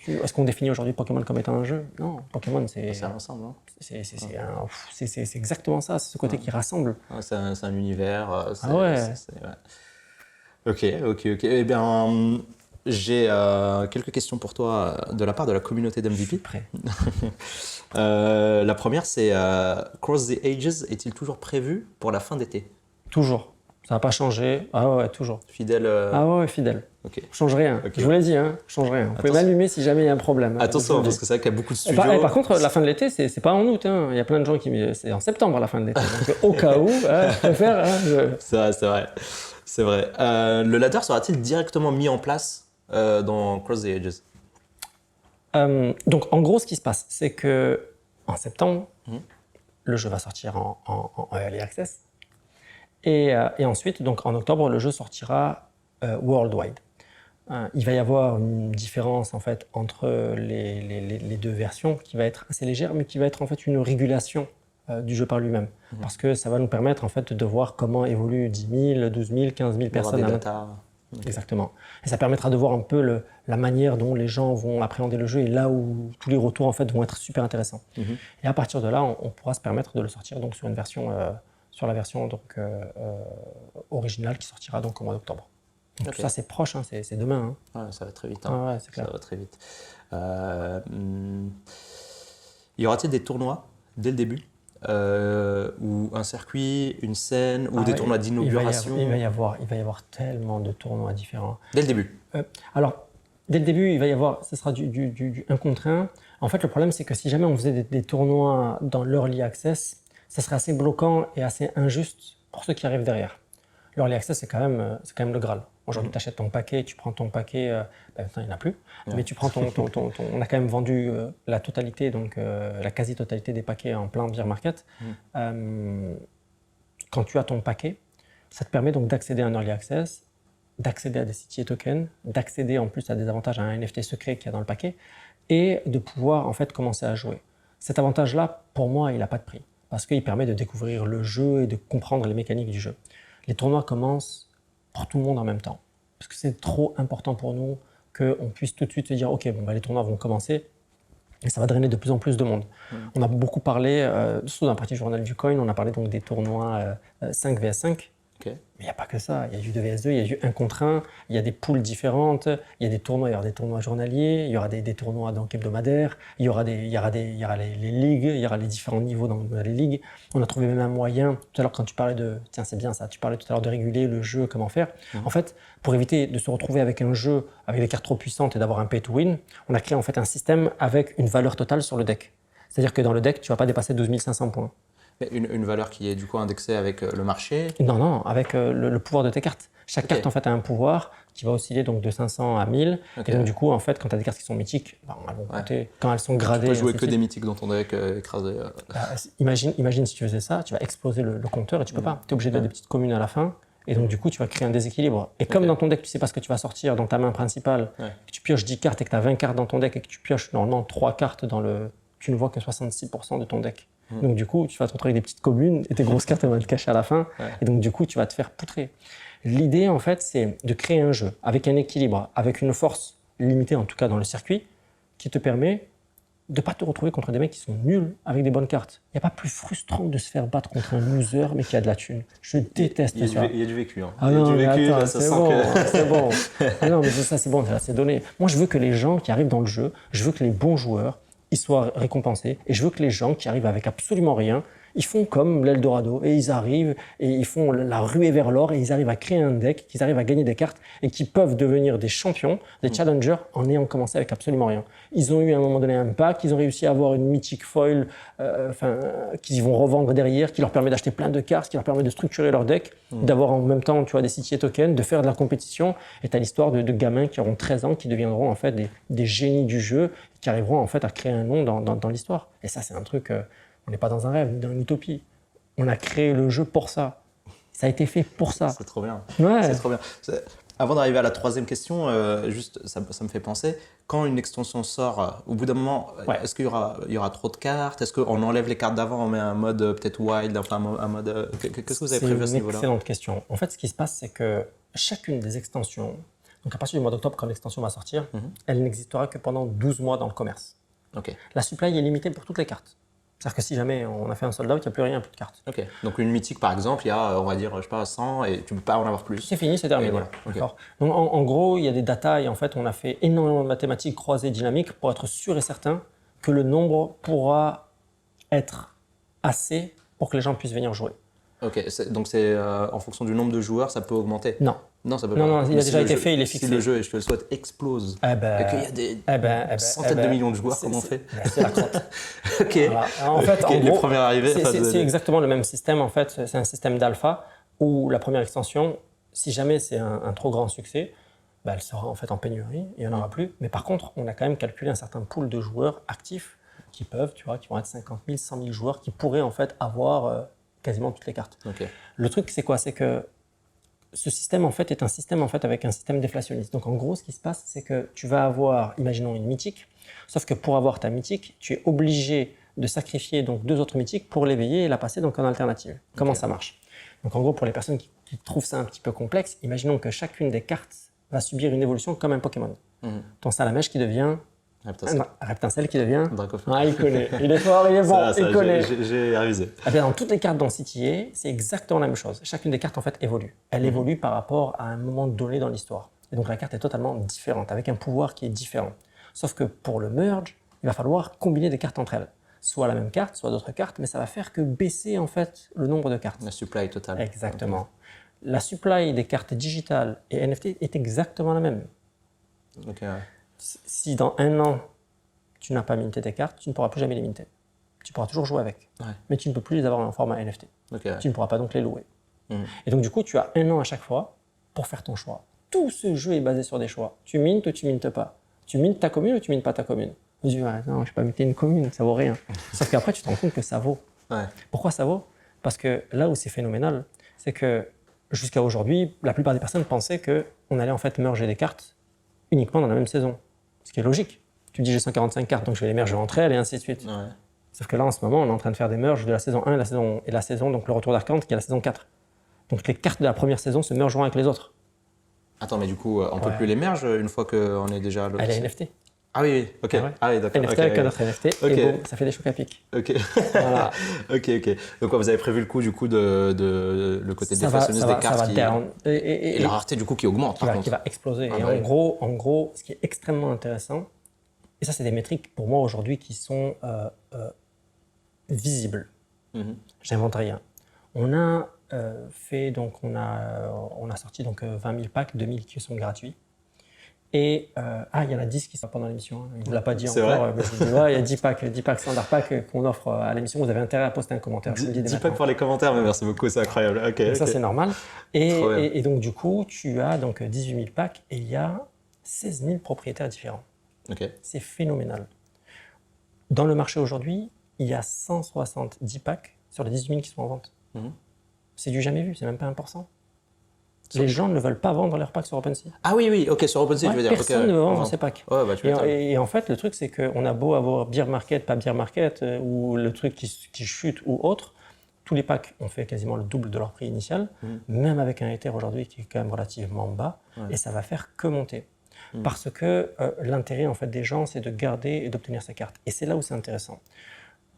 Est-ce qu'on définit aujourd'hui Pokémon comme étant un jeu? Non, Pokémon c'est un ensemble, non? C'est exactement ça, c'est ce côté qui rassemble. C'est un univers. Ok. Eh bien, j'ai quelques questions pour toi de la part de la communauté d'MVP. Je suis prêt. La première, c'est Cross the Ages est-il toujours prévu pour la fin d'été? Toujours. Ça n'a pas changé. Ah ouais, toujours. Fidèle. Ah ouais, fidèle. Ok. Change rien. Okay. Je vous l'ai dit, change rien. Vous pouvez m'allumer si jamais il y a un problème. Attention, parce que c'est vrai qu'il y a beaucoup de studios. Par contre, la fin de l'été, c'est pas en août. Il y a plein de gens qui c'est en septembre la fin de l'été. Donc au cas où, je préfère. C'est vrai. Le ladder sera-t-il directement mis en place dans Cross the Ages? Donc en gros, ce qui se passe, c'est que en septembre, le jeu va sortir en Early Access. Et ensuite, donc en octobre, le jeu sortira worldwide. Il va y avoir une différence en fait entre les deux versions qui va être assez légère, mais qui va être en fait une régulation du jeu par lui-même. Parce que ça va nous permettre en fait de voir comment évoluent 10 000, 12 000, 15 000 personnes. Des data. Okay. Exactement. Et ça permettra de voir un peu la manière dont les gens vont appréhender le jeu et là où tous les retours en fait vont être super intéressants. Et à partir de là, on pourra se permettre de le sortir donc sur une version, sur la version donc originale qui sortira donc au mois d'octobre. Donc tout ça c'est proche, hein, c'est demain. Hein. Ouais, ça va très vite. Hein. Ouais, c'est clair. Ça va très vite. Y aura-t-il des tournois dès le début? Ou un circuit, une scène, ou des tournois d'inauguration? Il va y avoir tellement de tournois différents. Dès le début? Alors, dès le début, il va y avoir, ce sera du 1 contre 1. En fait, le problème, c'est que si jamais on faisait des tournois dans l'Early Access, ça serait assez bloquant et assez injuste pour ceux qui arrivent derrière. L'Early Access, c'est quand même le Graal. Aujourd'hui, tu achètes ton paquet, tu prends ton paquet, maintenant il n'y en a plus, mais tu prends on a quand même vendu la totalité, donc la quasi-totalité des paquets en plein beer market. Quand tu as ton paquet, ça te permet donc d'accéder à un Early Access, d'accéder à des CTA tokens, d'accéder en plus à des avantages à un NFT secret qu'il y a dans le paquet, et de pouvoir en fait commencer à jouer. Cet avantage-là, pour moi, il n'a pas de prix, parce qu'il permet de découvrir le jeu et de comprendre les mécaniques du jeu. Les tournois commencent pour tout le monde en même temps. Parce que c'est trop important pour nous qu'on puisse tout de suite se dire « Ok, bon, bah, les tournois vont commencer » et ça va drainer de plus en plus de monde. On a beaucoup parlé, surtout dans la partie journal du coin, on a parlé donc des tournois 5 vs 5. Mais il n'y a pas que ça, il y a du 2 vs 2, il y a du 1 contre 1, il y a des poules différentes, il y a des tournois, il y aura des tournois journaliers, il y aura des tournois donc hebdomadaires, il y aura les ligues, il y aura les différents niveaux dans les ligues. On a trouvé même un moyen, tout à l'heure quand tu parlais de, tiens c'est bien ça, tu parlais tout à l'heure de réguler le jeu, comment faire. En fait, pour éviter de se retrouver avec un jeu avec des cartes trop puissantes et d'avoir un pay to win, on a créé en fait un système avec une valeur totale sur le deck. C'est-à-dire que dans le deck, tu ne vas pas dépasser 12 500 points. Une valeur qui est du coup indexée avec le marché? Non, avec le pouvoir de tes cartes. Chaque carte en fait a un pouvoir qui va osciller donc de 500 à 1000. Et donc du coup, en fait, quand tu as des cartes qui sont mythiques, elles vont coûter, quand elles sont gradées… Tu peux jouer que des mythiques dans ton deck écrasé. Imagine si tu faisais ça, tu vas exploser le compteur et tu peux pas. Tu es obligé de faire des petites communes à la fin. Et donc du coup, tu vas créer un déséquilibre. Et comme dans ton deck, tu sais pas ce que tu vas sortir dans ta main principale, que tu pioches 10 cartes et que tu as 20 cartes dans ton deck et que tu pioches normalement 3 cartes dans le… Tu ne vois que 66% de ton deck. Donc du coup, tu vas te retrouver avec des petites communes et tes grosses cartes vont être cachées à la fin. Et donc du coup, tu vas te faire poutrer. L'idée, en fait, c'est de créer un jeu avec un équilibre, avec une force limitée, en tout cas dans le circuit, qui te permet de ne pas te retrouver contre des mecs qui sont nuls avec des bonnes cartes. Il n'y a pas plus frustrant que de se faire battre contre un loser mais qui a de la thune. Je déteste ça. Il y a du vécu. Hein. Ah il y a non, du vécu, attends, ça c'est sent bon, que… c'est bon. Ah non, mais ça, c'est bon, c'est donné. Moi, je veux que les gens qui arrivent dans le jeu, je veux que les bons joueurs, ils soient récompensés. Et je veux que les gens qui arrivent avec absolument rien, ils font comme l'Eldorado et ils arrivent et ils font la ruée vers l'or et ils arrivent à créer un deck, qu'ils arrivent à gagner des cartes et qui peuvent devenir des champions, des challengers en ayant commencé avec absolument rien. Ils ont eu à un moment donné un pack, ils ont réussi à avoir une mythic foil qu'ils vont revendre derrière, qui leur permet d'acheter plein de cartes, qui leur permet de structurer leur deck, d'avoir en même temps tu vois, des CTA tokens, de faire de la compétition. Et tu as l'histoire de gamins qui auront 13 ans, qui deviendront en fait des génies du jeu, qui arriveront en fait à créer un nom dans l'histoire. Et ça, c'est un truc… on n'est pas dans un rêve, ni dans une utopie. On a créé le jeu pour ça. Ça a été fait pour ça. C'est trop bien. Ouais. C'est trop bien. Avant d'arriver à la troisième question, juste, ça me fait penser, quand une extension sort, au bout d'un moment, est-ce qu'il y aura trop de cartes? Est-ce qu'on enlève les cartes d'avant, on met un mode peut-être wild, enfin un mode… Qu'est-ce que vous avez prévu à ce niveau-là? C'est une excellente question. En fait, ce qui se passe, c'est que chacune des extensions, donc à partir du mois d'octobre, quand l'extension va sortir, elle n'existera que pendant 12 mois dans le commerce. La supply est limitée pour toutes les cartes. C'est-à-dire que si jamais on a fait un sold out, il n'y a plus rien, plus de cartes. Donc une mythique par exemple, il y a on va dire je sais pas 100 et tu ne peux pas en avoir plus. C'est fini, c'est terminé. Voilà. Donc en gros, il y a des datas et en fait on a fait énormément de mathématiques croisées dynamiques pour être sûr et certain que le nombre pourra être assez pour que les gens puissent venir jouer. Donc c'est en fonction du nombre de joueurs, ça peut augmenter? Non, ça peut pas. Non, il a déjà été fait, il est fixé. Si le jeu, et je te le souhaite, explose et qu'il y a des centaines de millions de joueurs, comment on fait? C'est la crotte. Voilà. En fait, en les gros, premières arrivées, c'est exactement le même système. En fait, c'est un système d'alpha où la première extension, si jamais c'est un trop grand succès, elle sera en fait en pénurie, il n'y en aura plus. Mais par contre, on a quand même calculé un certain pool de joueurs actifs qui peuvent, qui vont être 50 000, 100 000 joueurs qui pourraient en fait avoir quasiment toutes les cartes. Le truc, c'est quoi? C'est que ce système en fait est un système en fait avec un système déflationniste. Donc en gros, ce qui se passe, c'est que tu vas avoir, imaginons une mythique, sauf que pour avoir ta mythique, tu es obligé de sacrifier donc 2 autres mythiques pour l'éveiller et la passer donc en alternative. Comment ça marche? Donc en gros, pour les personnes qui trouvent ça un petit peu complexe, imaginons que chacune des cartes va subir une évolution comme un Pokémon. Ton Salamèche qui devient Reptincelle qui devient Dracofeu. Ah, il connaît, il est fort, il est bon, il connaît. J'ai révisé. Eh bien, dans toutes les cartes dans CTA, c'est exactement la même chose. Chacune des cartes en fait évolue. Elle évolue par rapport à un moment donné dans l'histoire. Et donc la carte est totalement différente, avec un pouvoir qui est différent. Sauf que pour le merge, il va falloir combiner des cartes entre elles. Soit la même carte, soit d'autres cartes, mais ça va faire que baisser en fait le nombre de cartes. La supply totale. Exactement. La supply des cartes digitales et NFT est exactement la même. Si dans 1 an, tu n'as pas minté tes cartes, tu ne pourras plus jamais les minter. Tu pourras toujours jouer avec, mais tu ne peux plus les avoir en format NFT. Tu ne pourras pas donc les louer. Et donc du coup, tu as 1 an à chaque fois pour faire ton choix. Tout ce jeu est basé sur des choix. Tu mintes ou tu mintes pas. Tu mintes ta commune ou tu mintes pas ta commune. Tu dis, non, je ne vais pas minter une commune, ça vaut rien. Sauf qu'après, tu te rends compte que ça vaut. Pourquoi ça vaut? Parce que là où c'est phénoménal, c'est que jusqu'à aujourd'hui, la plupart des personnes pensaient qu'on allait en fait merger des cartes uniquement dans la même saison. Ce qui est logique. Tu dis j'ai 145 cartes, donc je vais les merger entre elles et ainsi de suite. Sauf que là, en ce moment, on est en train de faire des merges de la saison 1 et la saison, donc le retour d'Arcante, qui est la saison 4. Donc les cartes de la première saison se mergeront avec les autres. Attends, mais du coup, on ne peut plus les merger une fois qu'on est déjà... Elle est NFT. Ah oui, ok. Ah oui, d'accord. NFT avec un autre NFT, et bon, ça fait des chocs à pic. Ok. Voilà. ok. Donc vous avez prévu le coup du coup de le côté déflationniste des cartes et la rareté du coup qui augmente qui va exploser. Et en gros, ce qui est extrêmement intéressant, et ça c'est des métriques pour moi aujourd'hui qui sont visibles. J'invente rien. On a on a sorti donc 20 000 packs, 2000 qui sont gratuits. Et il y en a 10 qui sont pendant l'émission. Il ne vous l'a pas dit encore. Mais je dis, il y a 10 packs standard packs qu'on offre à l'émission. Vous avez intérêt à poster un commentaire. 10 packs pour les commentaires, mais merci beaucoup, c'est incroyable. Okay. Ça, c'est normal. Et donc, du coup, tu as donc 18 000 packs et il y a 16 000 propriétaires différents. C'est phénoménal. Dans le marché aujourd'hui, il y a 170 packs sur les 18 000 qui sont en vente. C'est du jamais vu, c'est même pas 1%. Les gens ne veulent pas vendre leurs packs sur OpenSea. Ah oui, ok, sur OpenSea, je veux dire. Personne ne veut vendre ses packs. Et en fait, le truc, c'est qu'on a beau avoir bear market, pas bear market, ou le truc qui chute ou autre, tous les packs ont fait quasiment le double de leur prix initial, même avec un Ether aujourd'hui qui est quand même relativement bas, et ça va faire que monter. Parce que l'intérêt en fait, des gens, c'est de garder et d'obtenir ces cartes. Et c'est là où c'est intéressant.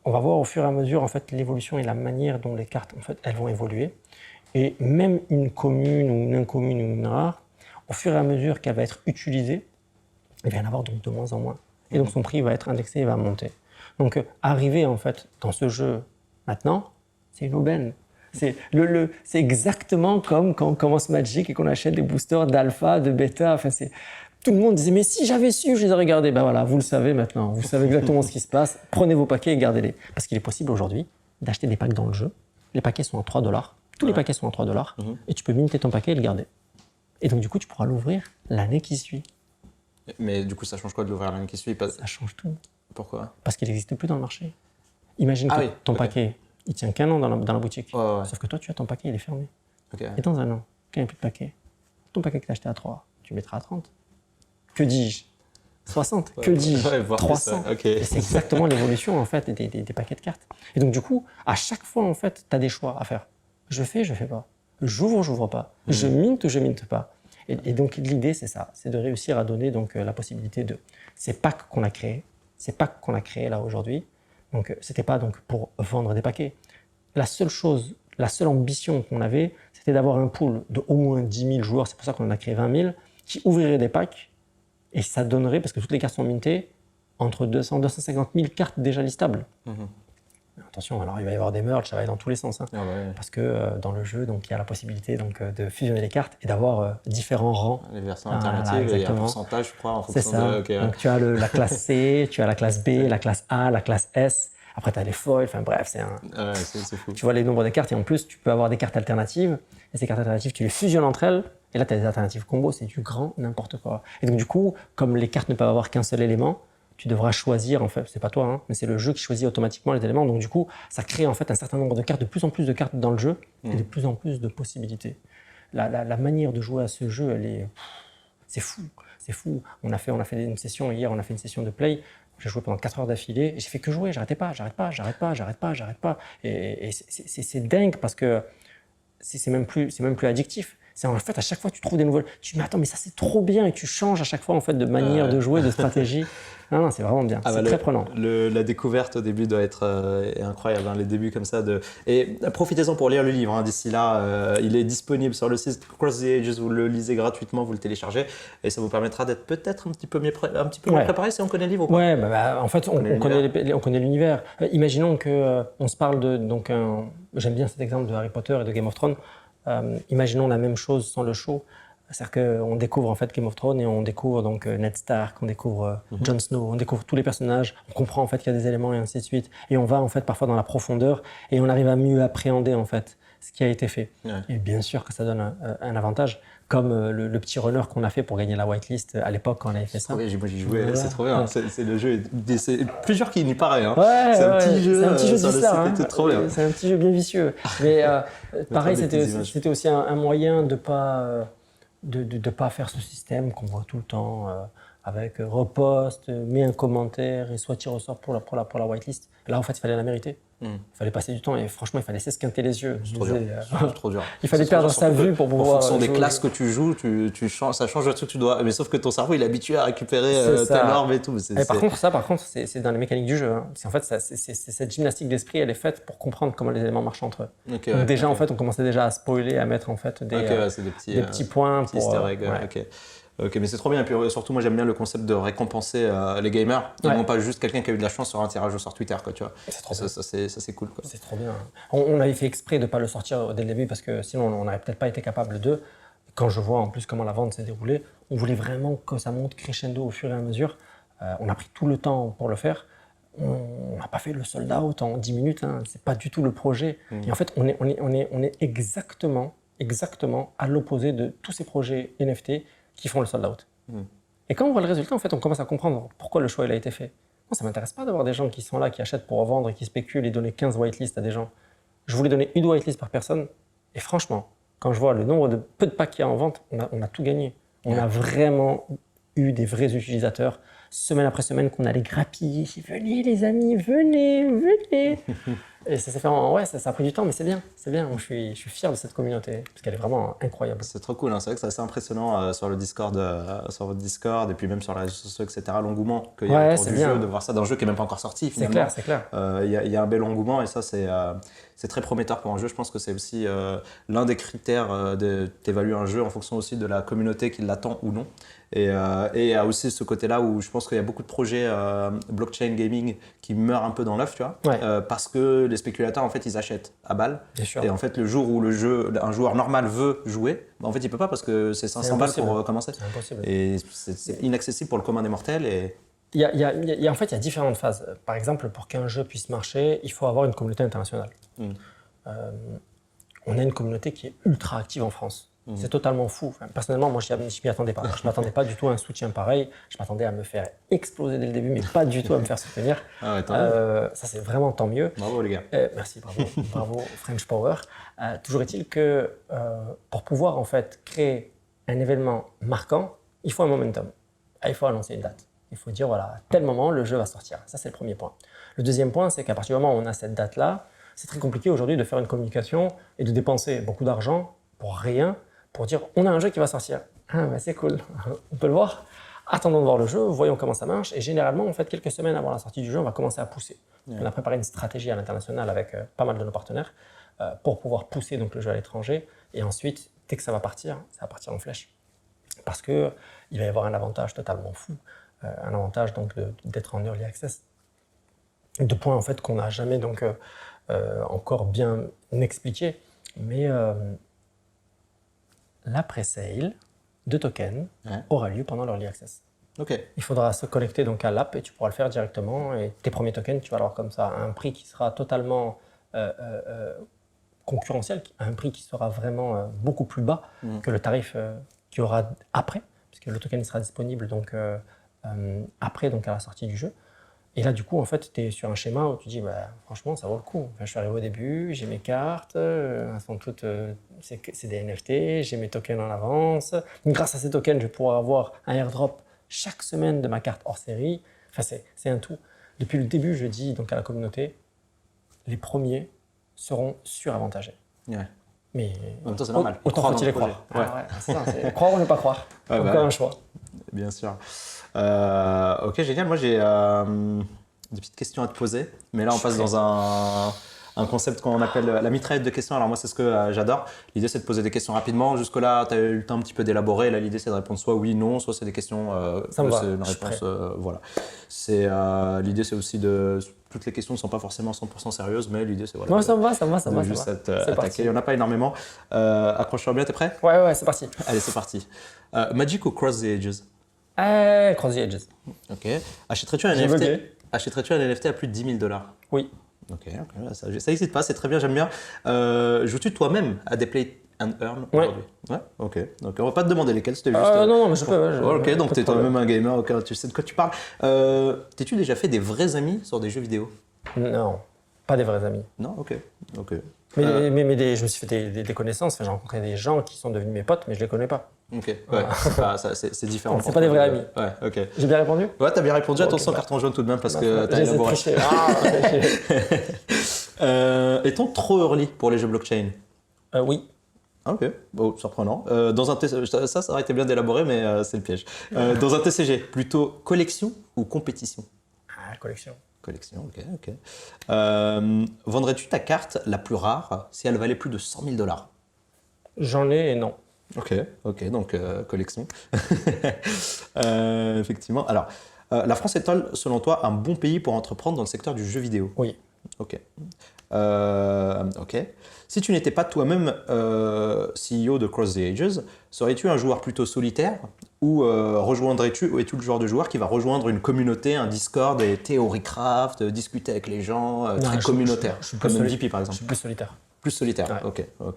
On va voir au fur et à mesure en fait, l'évolution et la manière dont les cartes en fait, elles vont évoluer. Et même une commune ou une incommune ou une rare, au fur et à mesure qu'elle va être utilisée, il va y en avoir donc de moins en moins. Et donc son prix va être indexé et va monter. Donc arriver en fait dans ce jeu maintenant, c'est une aubaine. C'est exactement comme quand on commence Magic et qu'on achète des boosters d'alpha, de bêta. Enfin, tout le monde disait mais si j'avais su, je les aurais gardés. Ben voilà, vous le savez maintenant. Vous savez exactement ce qui se passe. Prenez vos paquets et gardez-les. Parce qu'il est possible aujourd'hui d'acheter des packs dans le jeu. Les paquets sont à $3. Tous les paquets sont à $3 et tu peux minter ton paquet et le garder. Et donc, du coup, tu pourras l'ouvrir l'année qui suit. Mais du coup, ça change quoi de l'ouvrir l'année qui suit? Ça change tout. Pourquoi? Parce qu'il n'existe plus dans le marché. Imagine que ton paquet, il tient qu'un an dans la boutique. Sauf que toi, tu as ton paquet, il est fermé. Et dans 1 an, quand il n'y a plus de paquet, ton paquet que tu as acheté à 3, tu le mettras à 30. Que dis-je? 60, que dis-je? 300. Et c'est exactement l'évolution en fait, des paquets de cartes. Et donc, du coup, à chaque fois, en fait, tu as des choix à faire. Je fais pas. J'ouvre pas. Je minte ou je minte pas. Et donc l'idée c'est ça, c'est de réussir à donner donc la possibilité de ces packs qu'on a créés, là aujourd'hui. Donc c'était pas donc pour vendre des paquets. La seule ambition qu'on avait, c'était d'avoir un pool de au moins 10 000 joueurs. C'est pour ça qu'on en a créé 20 000 qui ouvriraient des packs et ça donnerait, parce que toutes les cartes sont mintées, entre 200 250 000 cartes déjà listables. Attention, alors il va y avoir des merges, ça va aller dans tous les sens. Parce que dans le jeu, donc, il y a la possibilité donc, de fusionner les cartes et d'avoir différents rangs. Les versions alternatives, il y a un pourcentage, je crois, en fonction de... Donc tu as la classe C, tu as la classe B, la classe A, la classe S. Après, tu as les foils, enfin bref, c'est fou. Tu vois les nombres des cartes et en plus, tu peux avoir des cartes alternatives. Et ces cartes alternatives, tu les fusionnes entre elles. Et là, tu as des alternatives combo, c'est du grand n'importe quoi. Et donc du coup, comme les cartes ne peuvent avoir qu'un seul élément, tu devras choisir, en fait, c'est pas toi, mais c'est le jeu qui choisit automatiquement les éléments. Donc du coup, ça crée en fait un certain nombre de cartes, de plus en plus de cartes dans le jeu et de plus en plus de possibilités. La manière de jouer à ce jeu, c'est fou. c'est fou. On a fait une session hier, on a fait une session de play. J'ai joué pendant 4 heures d'affilée et j'ai fait que jouer, j'arrêtais pas. Et c'est dingue parce que c'est même plus addictif. C'est en fait à chaque fois tu trouves des nouvelles. Tu te dis mais attends mais ça c'est trop bien et tu changes à chaque fois en fait de manière de jouer, de stratégie. Non, c'est vraiment bien. C'est très prenant. La découverte au début doit être incroyable. Hein, les débuts comme ça. Et profitez-en pour lire le livre. Hein, d'ici là, il est disponible sur le site Cross the Ages. Vous le lisez gratuitement, vous le téléchargez et ça vous permettra d'être peut-être un petit peu mieux préparé si on connaît le livre ou pas. Ouais, en fait on connaît l'univers. Imaginons que on se parle de j'aime bien cet exemple de Harry Potter et de Game of Thrones. Imaginons la même chose sans le show, c'est-à-dire qu'on découvre en fait Game of Thrones et on découvre donc Ned Stark, on découvre Jon Snow, on découvre tous les personnages, on comprend en fait qu'il y a des éléments et ainsi de suite, et on va en fait parfois dans la profondeur et on arrive à mieux appréhender en fait ce qui a été fait. Ouais. Et bien sûr que ça donne un avantage, comme le petit runner qu'on a fait pour gagner la whitelist à l'époque quand on avait fait ça. Oui, moi j'y jouais, voilà. C'est trop bien. Ouais. C'est le jeu, c'est plusieurs qui n'y paraît. Hein. Ouais, c'est un petit jeu. C'est un petit jeu d'histoire. Hein. Trop bien. C'est un petit jeu bien vicieux. Mais pareil, c'était aussi un moyen de pas faire ce système qu'on voit tout le temps avec repost, mets un commentaire et soit tir au sort pour la whitelist. Là, en fait, il fallait la mériter. Il fallait passer du temps et franchement, il fallait s'esquinter les yeux. C'est trop dur. Il fallait perdre sa vue pour pouvoir. En fonction des classes que tu joues, ça change le truc que tu dois. Mais sauf que ton cerveau, il est habitué à récupérer tes normes et tout. Par contre, c'est dans les mécaniques du jeu. Hein. En fait, cette gymnastique d'esprit, elle est faite pour comprendre comment les éléments marchent entre eux. Okay, donc déjà, en fait, on commençait déjà à spoiler, à mettre en fait des petits points pour. Easter egg, Ok, mais c'est trop bien. Et puis surtout, moi j'aime bien le concept de récompenser les gamers, et non pas juste quelqu'un qui a eu de la chance sur un tirage sur Twitter, quoi, tu vois. C'est trop bien. Ça c'est cool, quoi. C'est trop bien. On avait fait exprès de ne pas le sortir dès le début parce que sinon on n'aurait peut-être pas été capable de. Quand je vois en plus comment la vente s'est déroulée, on voulait vraiment que ça monte crescendo au fur et à mesure. On a pris tout le temps pour le faire. On n'a pas fait le sold out en 10 minutes, hein. C'est pas du tout le projet. Et en fait, on est exactement à l'opposé de tous ces projets NFT qui font le sold out. Et quand on voit le résultat, en fait, on commence à comprendre pourquoi le choix il a été fait. Moi, ça ne m'intéresse pas d'avoir des gens qui sont là, qui achètent pour revendre et qui spéculent et donner 15 whitelists à des gens. Je voulais donner une whitelist par personne. Et franchement, quand je vois le nombre de peu de packs qu'il y a en vente, on a tout gagné. On a vraiment eu des vrais utilisateurs, semaine après semaine, qu'on allait grappiller. Venez les amis, venez. Et ça s'est fait ça a pris du temps, mais c'est bien. Moi, je suis fier de cette communauté parce qu'elle est vraiment incroyable. C'est trop cool, hein. C'est vrai que c'est assez impressionnant sur le Discord, sur votre Discord et puis même sur les réseaux sociaux, etc. L'engouement qu'il y a autour du jeu, de voir ça d'un jeu qui n'est même pas encore sorti finalement. C'est clair. Il y a un bel engouement et ça c'est très prometteur pour un jeu. Je pense que c'est aussi l'un des critères d'évaluer un jeu en fonction aussi de la communauté qui l'attend ou non. Et il y a aussi ce côté-là où je pense qu'il y a beaucoup de projets blockchain gaming qui meurent un peu dans l'œuf, tu vois, parce que les spéculateurs, en fait, ils achètent à balle. Et en fait, le jour où un joueur normal veut jouer, en fait, il peut pas parce que c'est 500 balles pour commencer. C'est impossible. Et c'est inaccessible pour le commun des mortels. Et il y a différentes phases. Par exemple, pour qu'un jeu puisse marcher, il faut avoir une communauté internationale. On a une communauté qui est ultra active en France. C'est totalement fou. Enfin, personnellement, moi, je m'y attendais pas. Je ne m'attendais pas du tout à un soutien pareil. Je m'attendais à me faire exploser dès le début, mais pas du tout à me faire soutenir. Ça, c'est vraiment tant mieux. Bravo, les gars. Merci, bravo, French Power. Toujours est-il que pour pouvoir en fait créer un événement marquant, il faut un momentum. Il faut annoncer une date. Il faut dire, voilà, à tel moment, le jeu va sortir. Ça, c'est le premier point. Le deuxième point, c'est qu'à partir du moment où on a cette date-là, c'est très compliqué aujourd'hui de faire une communication et de dépenser beaucoup d'argent pour rien, pour dire on a un jeu qui va sortir. Ah bah c'est cool, on peut le voir. Attendons de voir le jeu, voyons comment ça marche. Et généralement, en fait, quelques semaines avant la sortie du jeu, on va commencer à pousser. On a préparé une stratégie à l'international avec pas mal de nos partenaires pour pouvoir pousser donc, le jeu à l'étranger. Et ensuite, dès que ça va partir en flèche. Parce qu'il va y avoir un avantage totalement fou, un avantage donc d'être en early access. Deux points en fait qu'on n'a jamais donc encore bien expliqué, mais la pré-sale de tokens aura lieu pendant l'early access. Il faudra se connecter donc à l'app et tu pourras le faire directement. Et tes premiers tokens, tu vas l'avoir comme ça à un prix qui sera totalement concurrentiel, à un prix qui sera vraiment beaucoup plus bas que le tarif qu'il y aura après, puisque le token sera disponible donc, après donc, à la sortie du jeu. Et là, du coup, en fait, tu es sur un schéma où tu dis, bah, franchement, ça vaut le coup. Enfin, je suis arrivé au début, j'ai mes cartes, elles sont toutes, c'est des NFT, j'ai mes tokens en avance. Grâce à ces tokens, je vais pouvoir avoir un airdrop chaque semaine de ma carte hors série. Enfin, c'est un tout. Depuis le début, je dis donc à la communauté, les premiers seront suravantagés. Ouais. Mais En même temps, c'est normal. autant Croire dans faut-il le y croire. projet. Ouais. Ah ouais, c'est ça, c'est croire ou ne pas croire. Ouais, Encore bah, un choix. bien sûr. Ok, génial. Moi, j'ai des petites questions à te poser. Mais là, on passe dans un concept qu'on appelle la mitraillette de questions. Alors moi, c'est ce que j'adore. L'idée, c'est de poser des questions rapidement. Jusque-là, tu as eu le temps un petit peu d'élaborer. Là, l'idée, c'est de répondre soit oui, non, soit c'est des questions. Ça me va, c'est une je suis réponse. prêt. Voilà. L'idée, c'est aussi de. Toutes les questions ne sont pas forcément 100% sérieuses, mais l'idée, c'est voilà. Moi, ça me va, ça me va, ça me de va. juste ça me va. être C'est attaqué. parti. Il n'y en a pas énormément. Accroche-toi bien, t'es prêt? Ouais, c'est parti. Allez, c'est parti. Magic ou Cross the Ages? Cross the edges. Ok. Achèterais-tu un J'ai NFT? bugué. Achèterais-tu un NFT à plus de 10 000 $? Oui. Ok, là, ça n'hésite pas, c'est très bien, j'aime bien. Joues-tu toi-même à des Play and Earn Ouais. aujourd'hui? Ouais, ok. Donc on va pas te demander lesquels, c'était juste. Non, mais je peux. Ouais, Ok, donc pas de tu es problème. toi-même un gamer, ok, tu sais de quoi tu parles. T'es-tu déjà fait des vrais amis sur des jeux vidéo? Non, pas des vrais amis. Non, ok. Ok. Mais je me suis fait des connaissances. Enfin, j'ai rencontré des gens qui sont devenus mes potes, mais je les connais pas. Ok, ouais, c'est différent. C'est pas des vrais amis. Ouais, ok. J'ai bien répondu? Ouais, t'as bien répondu. Ok, Attention, bah. carton jaune tout de même parce que t'as J'ai essayé de élaboré. tricher. Est-on trop early pour les jeux blockchain? Oui. Ah, ok, bon, surprenant. Dans un ça aurait été bien d'élaborer, mais c'est le piège. Dans un TCG, plutôt collection ou compétition? Collection. Collection, ok. Vendrais-tu ta carte la plus rare si elle valait plus de 100 000 $? J'en ai et non. Ok, donc collection. Effectivement. Alors, la France est-elle, selon toi, un bon pays pour entreprendre dans le secteur du jeu vidéo? Oui. Ok. Ok. Si tu n'étais pas toi-même CEO de Cross the Ages, serais-tu un joueur plutôt solitaire ou es-tu le genre de joueur qui va rejoindre une communauté, un Discord et Theorycraft, discuter avec les gens, très communautaire, je suis comme plus MVP par Je exemple? suis plus solitaire. Plus solitaire. Ouais. Ok.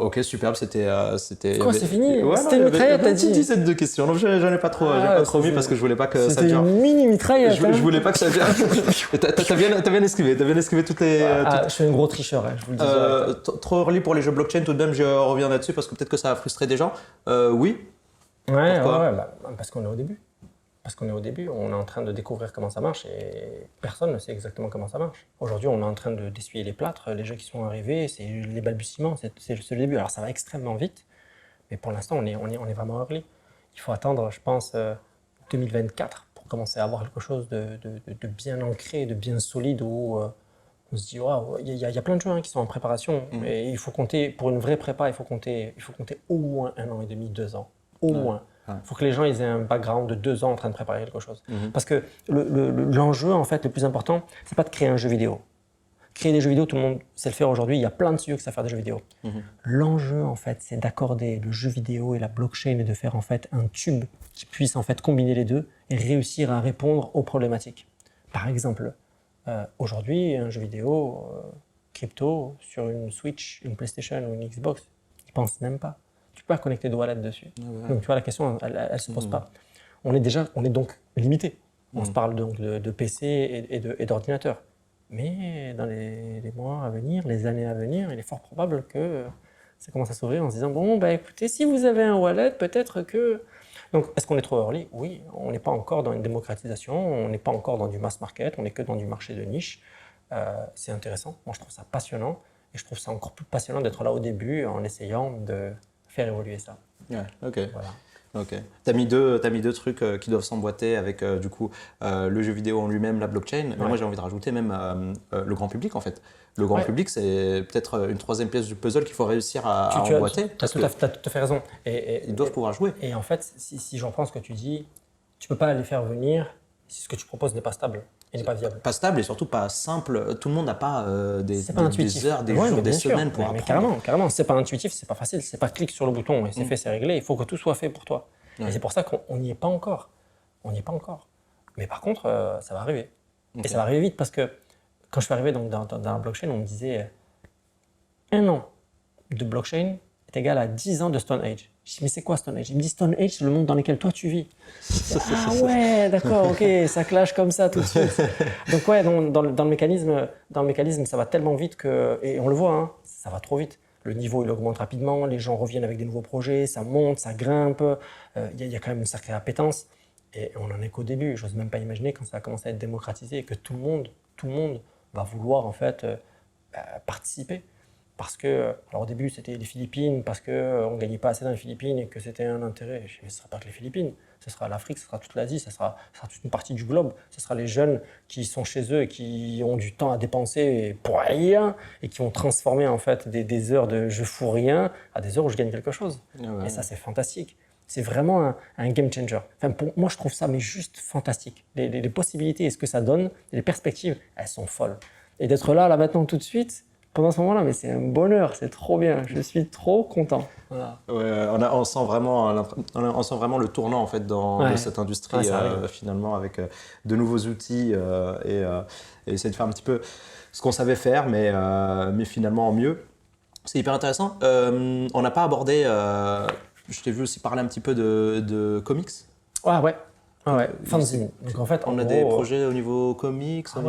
Ok, superbe. C'était. Quoi, c'est fini? Ouais, C'était non, une il y avait mitraillette, une t'as petite dit? dizaine de questions. Donc j'en ai pas trop, mis parce que je voulais pas que ça C'était dure. une mini mitraillette. Je voulais pas que ça dure. T'as bien esquivé. T'as bien esquivé toutes les. Je suis un gros tricheur, hein, je vous le dis direct. Trop early pour les jeux blockchain. Tout de même, je reviens là-dessus parce que peut-être que ça a frustré des gens. Oui. Pourquoi? Parce qu'on est au début. On est en train de découvrir comment ça marche et personne ne sait exactement comment ça marche. Aujourd'hui, on est en train d'essuyer les plâtres. Les jeux qui sont arrivés, c'est les balbutiements, c'est le début. Alors ça va extrêmement vite, mais pour l'instant, on est vraiment early. Il faut attendre, je pense, 2024 pour commencer à avoir quelque chose de bien ancré, de bien solide où on se dit, waouh, il y a plein de jeux qui sont en préparation. Et il faut compter, pour une vraie prépa, il faut compter au moins 1 an et demi, 2 ans. Au moins. Il faut que les gens aient un background de 2 ans en train de préparer quelque chose. Parce que l'enjeu, en fait, le plus important, c'est pas de créer un jeu vidéo. Créer des jeux vidéo, tout le monde sait le faire aujourd'hui. Il y a plein de studios qui savent faire des jeux vidéo. L'enjeu, en fait, c'est d'accorder le jeu vidéo et la blockchain et de faire en fait un tube qui puisse en fait combiner les deux et réussir à répondre aux problématiques. Par exemple, aujourd'hui, un jeu vidéo crypto sur une Switch, une PlayStation ou une Xbox, ils pensent même pas. Tu peux pas connecter de wallet dessus. Donc tu vois, la question, elle se pose pas. On est donc limité. On se parle donc de PC et d'ordinateur. Mais dans les mois à venir, les années à venir, il est fort probable que ça commence à s'ouvrir en se disant, bon, bah écoutez, si vous avez un wallet, peut-être que... Donc, est-ce qu'on est trop early? Oui, on n'est pas encore dans une démocratisation, on n'est pas encore dans du mass market, on n'est que dans du marché de niche. C'est intéressant, moi je trouve ça passionnant, et je trouve ça encore plus passionnant d'être là au début en essayant de faire évoluer ça. Ouais, ok. Voilà. Ok. T'as mis deux trucs qui doivent s'emboîter avec du coup le jeu vidéo en lui-même, la blockchain. Mais moi j'ai envie de rajouter même le grand public en fait. Le grand public, c'est peut-être une troisième pièce du puzzle qu'il faut réussir à emboîter. Tu as tout à fait raison. Ils doivent pouvoir jouer. Et en fait, si j'en prends ce que tu dis, tu peux pas les faire venir si ce que tu proposes n'est pas stable et n'est pas viable. Pas stable et surtout pas simple. Tout le monde n'a pas des heures, des Ouais, jours, mais des bien sûr. semaines pour Mais apprendre. carrément, c'est pas intuitif, c'est pas facile, c'est pas clic sur le bouton et c'est fait, c'est réglé. Il faut que tout soit fait pour toi. Ouais. Et c'est pour ça qu'on n'y est pas encore. On n'y est pas encore. Mais par contre, ça va arriver. Ok. Et ça va arriver vite parce que quand je suis arrivé donc, dans la blockchain, on me disait 1 an de blockchain, est égal à 10 ans de Stone Age. Je dis, mais c'est quoi Stone Age? Il me dit, Stone Age, c'est le monde dans lequel toi tu vis. Ah ouais, d'accord, ok, ça clash comme ça tout de suite. Donc ouais, dans le mécanisme, ça va tellement vite que, et on le voit, hein, ça va trop vite. Le niveau, il augmente rapidement, les gens reviennent avec des nouveaux projets, ça monte, ça grimpe, il y a quand même une sacrée appétence. Et on n'en est qu'au début. J'ose même pas imaginer quand ça va commencer à être démocratisé et que tout le monde va vouloir en fait participer. Parce que, alors au début c'était les Philippines, parce qu'on ne gagnait pas assez dans les Philippines et que c'était un intérêt. Je dis, mais ce ne sera pas que les Philippines, ce sera l'Afrique, ce sera toute l'Asie, ce sera toute une partie du globe. Ce sera les jeunes qui sont chez eux et qui ont du temps à dépenser pour rien et qui vont transformer en fait des heures de je fous rien à des heures où je gagne quelque chose. Et ça c'est fantastique. C'est vraiment un game changer. Enfin, pour moi, je trouve ça mais juste fantastique. Les possibilités et ce que ça donne, les perspectives, elles sont folles. Et d'être là maintenant, tout de suite, pendant ce moment-là, mais c'est un bonheur, c'est trop bien. Je suis trop content. Voilà. Ouais, on sent vraiment le tournant en fait de cette industrie finalement avec de nouveaux outils et essayer de faire un petit peu ce qu'on savait faire, mais finalement en mieux. C'est hyper intéressant. On n'a pas abordé. Je t'ai vu aussi parler un petit peu de comics. Ah ouais. Fanzine. Donc en fait, on a des projets au niveau comics, on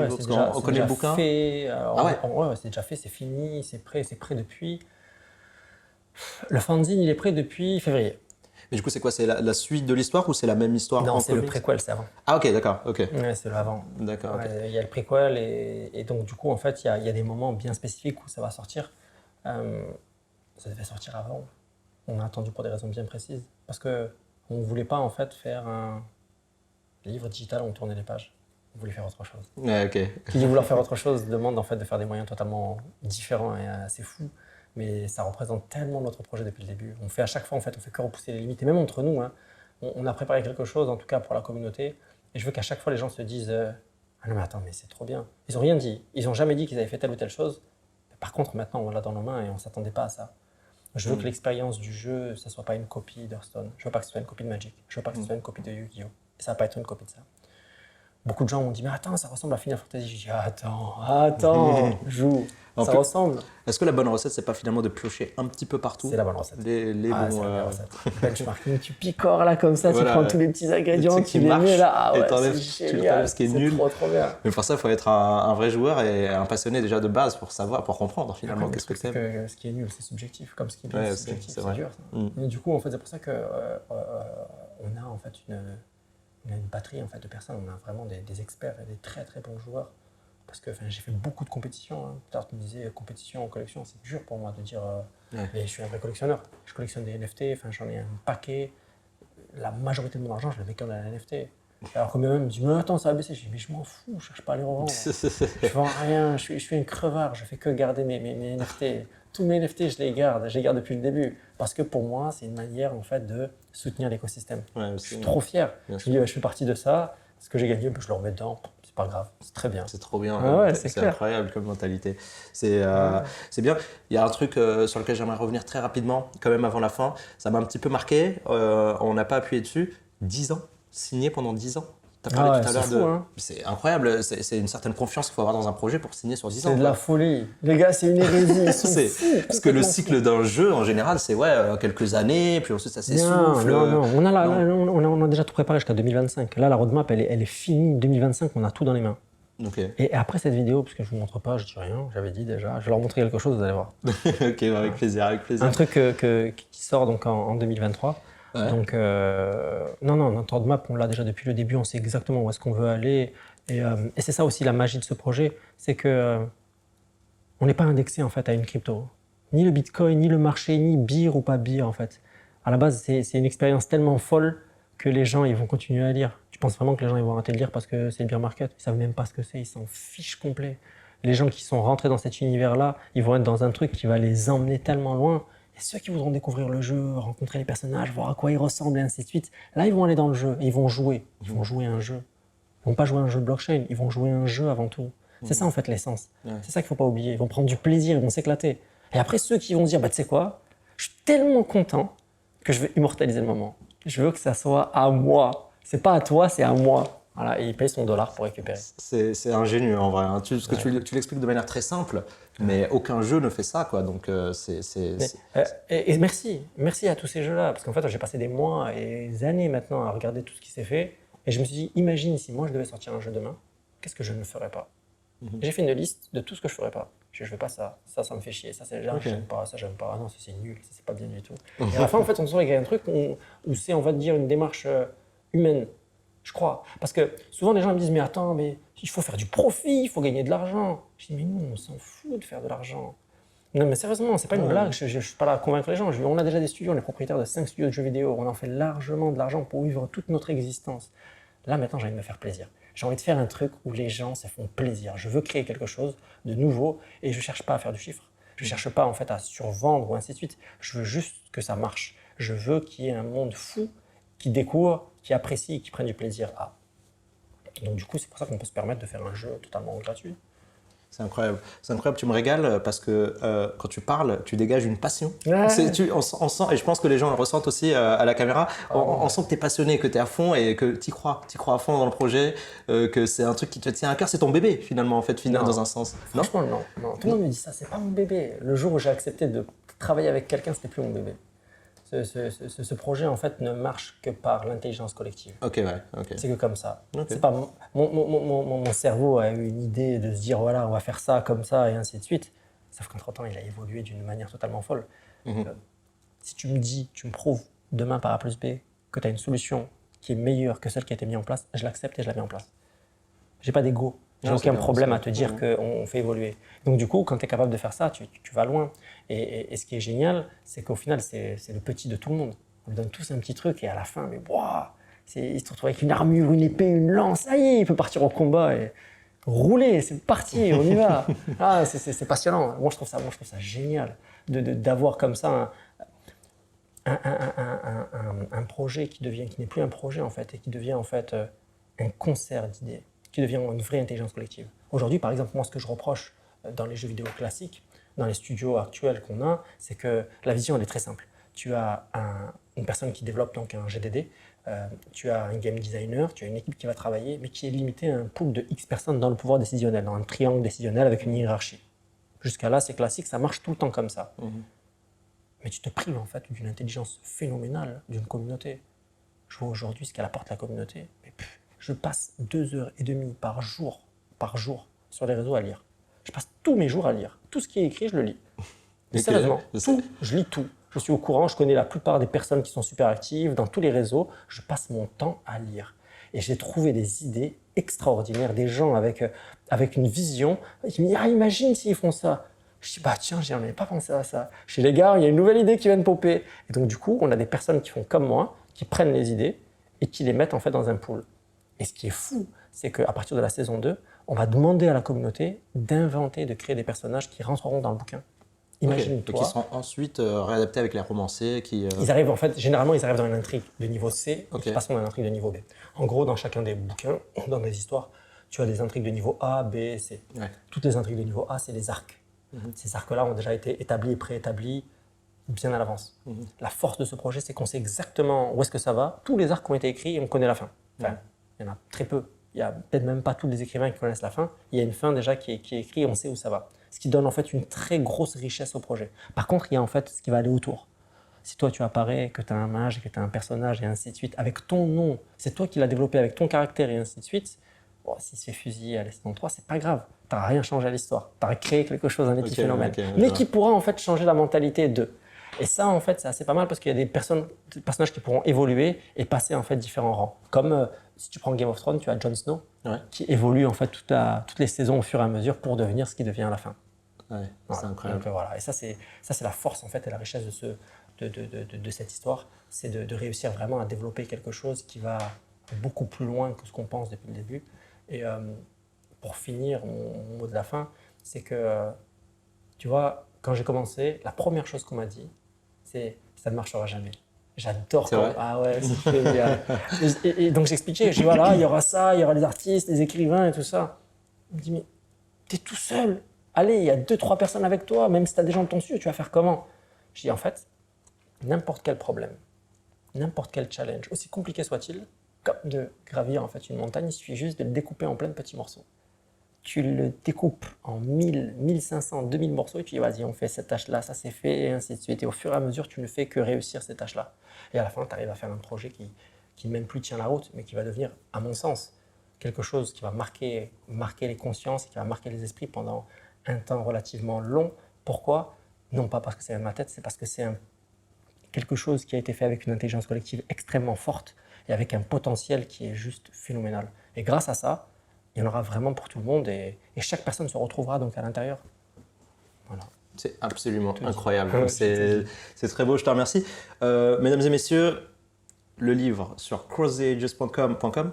connaît le bouquin. C'est déjà fait, c'est fini, c'est prêt depuis. Le fanzine, il est prêt depuis février. Mais du coup, c'est quoi? C'est la suite de l'histoire ou c'est la même histoire? Non, c'est le préquel, c'est avant. Ah ok, d'accord. Okay. Ouais, c'est le avant. D'accord. Ouais, okay. Il y a le préquel et donc du coup, en fait, il y a des moments bien spécifiques où ça va sortir. Ça devait sortir avant. On a attendu pour des raisons bien précises parce que on ne voulait pas en fait faire un livre digital où on tournait les pages. On voulait faire autre chose. Ouais, ok. Qui dit vouloir faire autre chose demande en fait de faire des moyens totalement différents et assez fous. Mais ça représente tellement notre projet depuis le début. On fait à chaque fois, en fait, on fait que repousser les limites. Et même entre nous, hein, on a préparé quelque chose, en tout cas pour la communauté. Et je veux qu'à chaque fois, les gens se disent ah non mais attends, mais c'est trop bien. Ils n'ont rien dit. Ils n'ont jamais dit qu'ils avaient fait telle ou telle chose. Mais par contre, maintenant, on l'a dans nos mains et on ne s'attendait pas à ça. Je veux que l'expérience du jeu, ça ne soit pas une copie d'Hearthstone. Je ne veux pas que ce soit une copie de Magic. Je ne veux pas que ce soit une copie de Yu-Gi-Oh! Et ça ne va pas être une copie de ça. Beaucoup de gens m'ont dit, mais attends, ça ressemble à Final Fantasy. Je dis, attends, joue. Ça ressemble. Est-ce que la bonne recette, c'est pas finalement de piocher un petit peu partout? C'est la bonne recette. C'est la bonne recette. Benchmarking, tu picores là comme ça, voilà, tu prends tous les petits ingrédients, tu les mets là. Et t'enlèves ce qui est nul. Trop bien. Mais pour ça, il faut être un vrai joueur et un passionné déjà de base pour savoir, pour comprendre finalement qu'est-ce que c'est. Ce qui est nul, c'est subjectif. Comme ce qui est bien, c'est subjectif, c'est dur. Et du coup, en fait, c'est pour ça qu'on a en fait une batterie en fait, de personnes. On a vraiment des experts et des très très bons joueurs. Parce que j'ai fait beaucoup de compétitions. Hein. Tout à l'heure, tu me disais compétition, collection, c'est dur pour moi de dire mais je suis un vrai collectionneur. Je collectionne des NFT, j'en ai un paquet. La majorité de mon argent, je le mets comme dans la NFT. Alors que même me dit mais attends, ça va baisser. Je dis mais je m'en fous, je cherche pas à les revendre. Je vends rien, je suis un crevard, je fais que garder mes NFT. Tous mes NFT, je les garde depuis le début. Parce que pour moi, c'est une manière en fait de soutenir l'écosystème. Je suis trop fier. Je dis je fais partie de ça. Ce que j'ai gagné, je le remets dedans. C'est pas grave, c'est très bien. C'est trop bien, c'est incroyable comme mentalité. C'est bien. Il y a un truc sur lequel j'aimerais revenir très rapidement, quand même avant la fin. Ça m'a un petit peu marqué, on n'a pas appuyé dessus. 10 ans, signé pendant 10 ans. Tu as parlé tout à l'heure de... Hein. C'est incroyable, c'est une certaine confiance qu'il faut avoir dans un projet pour signer sur 10 ans. C'est de la folie. Les gars, c'est une hérésie. Parce que le cycle d'un jeu, en général, c'est quelques années, puis ensuite ça s'essouffle. Non. On a déjà tout préparé jusqu'à 2025. Là, la roadmap, elle est finie. 2025, on a tout dans les mains. Okay. Et après cette vidéo, parce que je ne vous montre pas, je dis rien, j'avais dit déjà, je vais leur montrer quelque chose, vous allez voir. Ok, avec plaisir. Un truc qui sort donc en 2023. Ouais. Donc, notre roadmap, on l'a déjà depuis le début, on sait exactement où est-ce qu'on veut aller. Et c'est ça aussi la magie de ce projet, c'est que on n'est pas indexé en fait à une crypto. Ni le Bitcoin, ni le marché, ni beer ou pas beer en fait. À la base, c'est une expérience tellement folle que les gens ils vont continuer à lire. Tu penses vraiment que les gens ils vont arrêter de lire parce que c'est le beer market? Ils savent même pas ce que c'est, ils s'en fichent complet. Les gens qui sont rentrés dans cet univers-là, ils vont être dans un truc qui va les emmener tellement loin. Et ceux qui voudront découvrir le jeu, rencontrer les personnages, voir à quoi ils ressemblent et ainsi de suite, là, ils vont aller dans le jeu et ils vont jouer. Ils vont jouer à un jeu. Ils vont pas jouer à un jeu de blockchain, ils vont jouer à un jeu avant tout. C'est ça, en fait, l'essence. Ouais. C'est ça qu'il faut pas oublier. Ils vont prendre du plaisir, ils vont s'éclater. Et après, ceux qui vont dire, tu sais quoi, je suis tellement content que je veux immortaliser le moment. Je veux que ça soit à moi. C'est pas à toi, c'est à moi. Voilà, et il paye son dollar pour récupérer. C'est ingénieux en vrai, hein. Parce que tu l'expliques de manière très simple, mais aucun jeu ne fait ça, quoi. Donc Et merci à tous ces jeux-là, parce qu'en fait, j'ai passé des mois et des années maintenant à regarder tout ce qui s'est fait, et je me suis dit, imagine si moi je devais sortir un jeu demain, qu'est-ce que je ne ferais pas? J'ai fait une liste de tout ce que je ferais pas. Je ne fais pas ça, ça me fait chier, ça c'est là, j'aime pas, ça j'aime pas, ah non, ça c'est nul, ça c'est pas bien du tout. Et à la fin, en fait, on se retrouve avec un truc où c'est, on va dire, une démarche humaine. Je crois. Parce que souvent, les gens me disent, mais attends, mais il faut faire du profit, il faut gagner de l'argent. Je dis, mais nous, on s'en fout de faire de l'argent. Non, mais sérieusement, c'est pas une blague, je ne suis pas là à convaincre les gens. On a déjà des studios, on est propriétaire de 5 studios de jeux vidéo, on en fait largement de l'argent pour vivre toute notre existence. Là, maintenant, j'ai envie de me faire plaisir. J'ai envie de faire un truc où les gens se font plaisir. Je veux créer quelque chose de nouveau et je ne cherche pas à faire du chiffre. Je ne cherche pas en fait à survendre ou ainsi de suite. Je veux juste que ça marche. Je veux qu'il y ait un monde fou qui découvre, qui apprécie et qui prenne du plaisir à. Donc du coup, c'est pour ça qu'on peut se permettre de faire un jeu totalement gratuit. c'est incroyable. C'est incroyable, tu me régales parce que quand tu parles, tu dégages une passion. Ouais. On sent, et je pense que les gens le ressentent aussi à la caméra, on sent que tu es passionné, que tu es à fond et que tu y crois à fond dans le projet, que c'est un truc qui te tient à cœur, c'est ton bébé finalement, en fait, dans un sens. Franchement, non. Tout le monde me dit ça, c'est pas mon bébé. Le jour où j'ai accepté de travailler avec quelqu'un, c'était plus mon bébé. Ce projet, en fait, ne marche que par l'intelligence collective. Ok, ouais. Okay. C'est que comme ça. Okay. C'est pas mon cerveau a eu une idée de se dire, voilà, on va faire ça comme ça et ainsi de suite. Sauf qu'entre-temps, il a évolué d'une manière totalement folle. Si tu me dis, tu me prouves demain par A plus B que tu as une solution qui est meilleure que celle qui a été mise en place, je l'accepte et je la mets en place. J'ai pas d'ego. J'ai aucun problème à te dire qu'on fait évoluer. Donc du coup, quand tu es capable de faire ça, tu vas loin. Et ce qui est génial, c'est qu'au final, c'est le petit de tout le monde. On lui donne tous un petit truc et à la fin, mais waouh, il se retrouve avec une armure, une épée, une lance, ça y est, il peut partir au combat et rouler, c'est parti, on y va. Ah, c'est passionnant. Moi, je trouve ça génial d'avoir comme ça un projet qui n'est plus un projet en fait et qui devient en fait un concert d'idées, qui devient une vraie intelligence collective. Aujourd'hui, par exemple, moi, ce que je reproche dans les jeux vidéo classiques, dans les studios actuels qu'on a, c'est que la vision, elle est très simple. Tu as une personne qui développe donc un GDD, tu as un game designer, tu as une équipe qui va travailler, mais qui est limitée à un pool de X personnes dans le pouvoir décisionnel, dans un triangle décisionnel avec une hiérarchie. Jusqu'à là, c'est classique, ça marche tout le temps comme ça. Mais tu te prives en fait d'une intelligence phénoménale d'une communauté. Je vois aujourd'hui ce qu'elle apporte la communauté. Mais je passe 2h30 par jour sur les réseaux à lire. Je passe tous mes jours à lire. Tout ce qui est écrit, je le lis. Et sérieusement, je lis tout. Je suis au courant, je connais la plupart des personnes qui sont super actives dans tous les réseaux. Je passe mon temps à lire. Et j'ai trouvé des idées extraordinaires, des gens avec une vision. Qui me disent, ah, imagine s'ils font ça. Je dis, bah tiens, j'en avais pas pensé à ça. Chez les gars, il y a une nouvelle idée qui vient de popper. Et donc du coup, on a des personnes qui font comme moi, qui prennent les idées et qui les mettent en fait dans un pool. Et ce qui est fou, c'est qu'à partir de la saison 2, on va demander à la communauté d'inventer, de créer des personnages qui rentreront dans le bouquin. Imagine-toi. Donc ils seront ensuite réadaptés avec les romanciers qui… Ils arrivent en fait, généralement, ils arrivent dans une intrigue de niveau C et qui passeront dans une intrigue de niveau B. En gros, dans chacun des bouquins, dans les histoires, tu as des intrigues de niveau A, B, C. Ouais. Toutes les intrigues de niveau A, c'est les arcs. Ces arcs-là ont déjà été établis et préétablis bien à l'avance. La force de ce projet, c'est qu'on sait exactement où est-ce que ça va. Tous les arcs ont été écrits et on connaît la fin. Enfin, il y en a très peu. Il n'y a peut-être même pas tous les écrivains qui connaissent la fin. Il y a une fin déjà qui est écrite et on sait où ça va. Ce qui donne en fait une très grosse richesse au projet. Par contre, il y a en fait ce qui va aller autour. Si toi tu apparais, que tu as un mage, que tu as un personnage et ainsi de suite, avec ton nom, c'est toi qui l'as développé avec ton caractère et ainsi de suite, bon, s'il se fait fusiller à la saison 3, c'est pas grave. Tu n'auras rien changé à l'histoire. Tu auras créé quelque chose, un épiphénomène. Mais qui pourra en fait changer la mentalité d'eux. Et ça, en fait, c'est assez pas mal parce qu'il y a des personnages qui pourront évoluer et passer en fait différents rangs. Comme si tu prends Game of Thrones, tu as Jon Snow qui évolue en fait toutes les saisons au fur et à mesure pour devenir ce qui devient à la fin. Ouais, c'est incroyable. Donc, voilà. Et ça, c'est la force en fait et la richesse de cette histoire, c'est de réussir vraiment à développer quelque chose qui va beaucoup plus loin que ce qu'on pense depuis le début. Et pour finir, mon mot de la fin, c'est que, tu vois, quand j'ai commencé, la première chose qu'on m'a dit, c'est « ça ne marchera jamais ». J'adore quand… Ah ouais, c'est génial. Et donc j'expliquais, je dis voilà, il y aura ça, il y aura les artistes, les écrivains et tout ça. Il me dit mais t'es tout seul. Allez, il y a 2-3 personnes avec toi, même si tu as des gens de ton dessus, tu vas faire comment? Je dis en fait, n'importe quel problème, n'importe quel challenge, aussi compliqué soit-il, comme de gravir en fait une montagne, il suffit juste de le découper en plein de petits morceaux. Tu le découpes en 1000, 1500, 2000 morceaux et tu dis vas-y, on fait cette tâche-là, ça c'est fait, et ainsi de suite. Et au fur et à mesure, tu ne fais que réussir ces tâches-là. Et à la fin, tu arrives à faire un projet qui même plus tient la route, mais qui va devenir, à mon sens, quelque chose qui va marquer les consciences, qui va marquer les esprits pendant un temps relativement long. Pourquoi? Non pas parce que c'est dans ma tête, c'est parce que c'est quelque chose qui a été fait avec une intelligence collective extrêmement forte et avec un potentiel qui est juste phénoménal. Et grâce à ça, il y en aura vraiment pour tout le monde et chaque personne se retrouvera donc à l'intérieur. Voilà. C'est absolument incroyable. C'est très beau, je te remercie. Mesdames et messieurs, le livre sur crosstheages.com.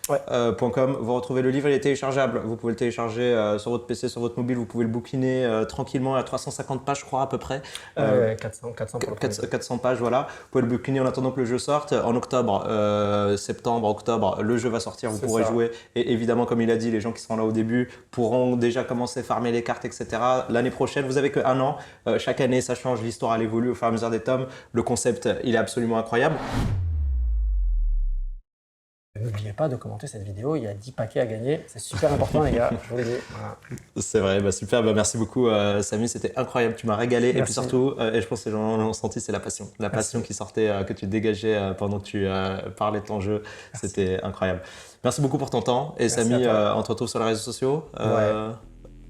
Ouais. Vous retrouvez le livre, il est téléchargeable. Vous pouvez le télécharger sur votre PC, sur votre mobile. Vous pouvez le bouquiner tranquillement à 350 pages, je crois, à peu près. 400 pour le 400 pages, voilà. Vous pouvez le bouquiner en attendant que le jeu sorte. En octobre, septembre, octobre, le jeu va sortir. Vous pourrez jouer. Et évidemment, comme il a dit, les gens qui seront là au début pourront déjà commencer à farmer les cartes, etc. L'année prochaine, vous avez qu'un an. Chaque année, ça change. L'histoire, elle évolue au fur et à mesure des tomes. Le concept, il est absolument incroyable. N'oubliez pas de commenter cette vidéo, il y a 10 paquets à gagner, c'est super important les gars, je vous l'ai dit. Voilà. C'est vrai, super, merci beaucoup Samy, c'était incroyable, tu m'as régalé. Merci. Et puis surtout, et je pense que les gens l'ont senti, c'est la passion. La passion qui sortait, que tu dégageais pendant que tu parlais de ton jeu, c'était incroyable. Merci beaucoup pour ton temps et Samy, on te retrouve sur les réseaux sociaux.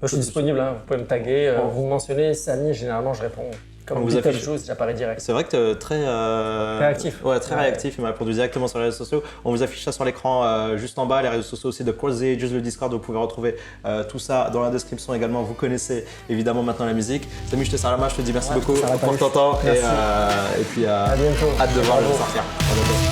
Je suis disponible, hein. Vous pouvez me taguer, vous me mentionnez Samy, généralement je réponds. Comme vous affiche chose, j'apparais direct. C'est vrai que tu es très réactif. Ouais, très réactif. Il m'a répondu directement sur les réseaux sociaux. On vous affiche ça sur l'écran juste en bas. Les réseaux sociaux aussi de Cross the Ages, le Discord. Vous pouvez retrouver tout ça dans la description également. Vous connaissez évidemment maintenant la musique. Samy, je te serre la main. Je te dis merci beaucoup pour ton temps. Et puis, à bientôt. Hâte de voir le sortir. À bientôt.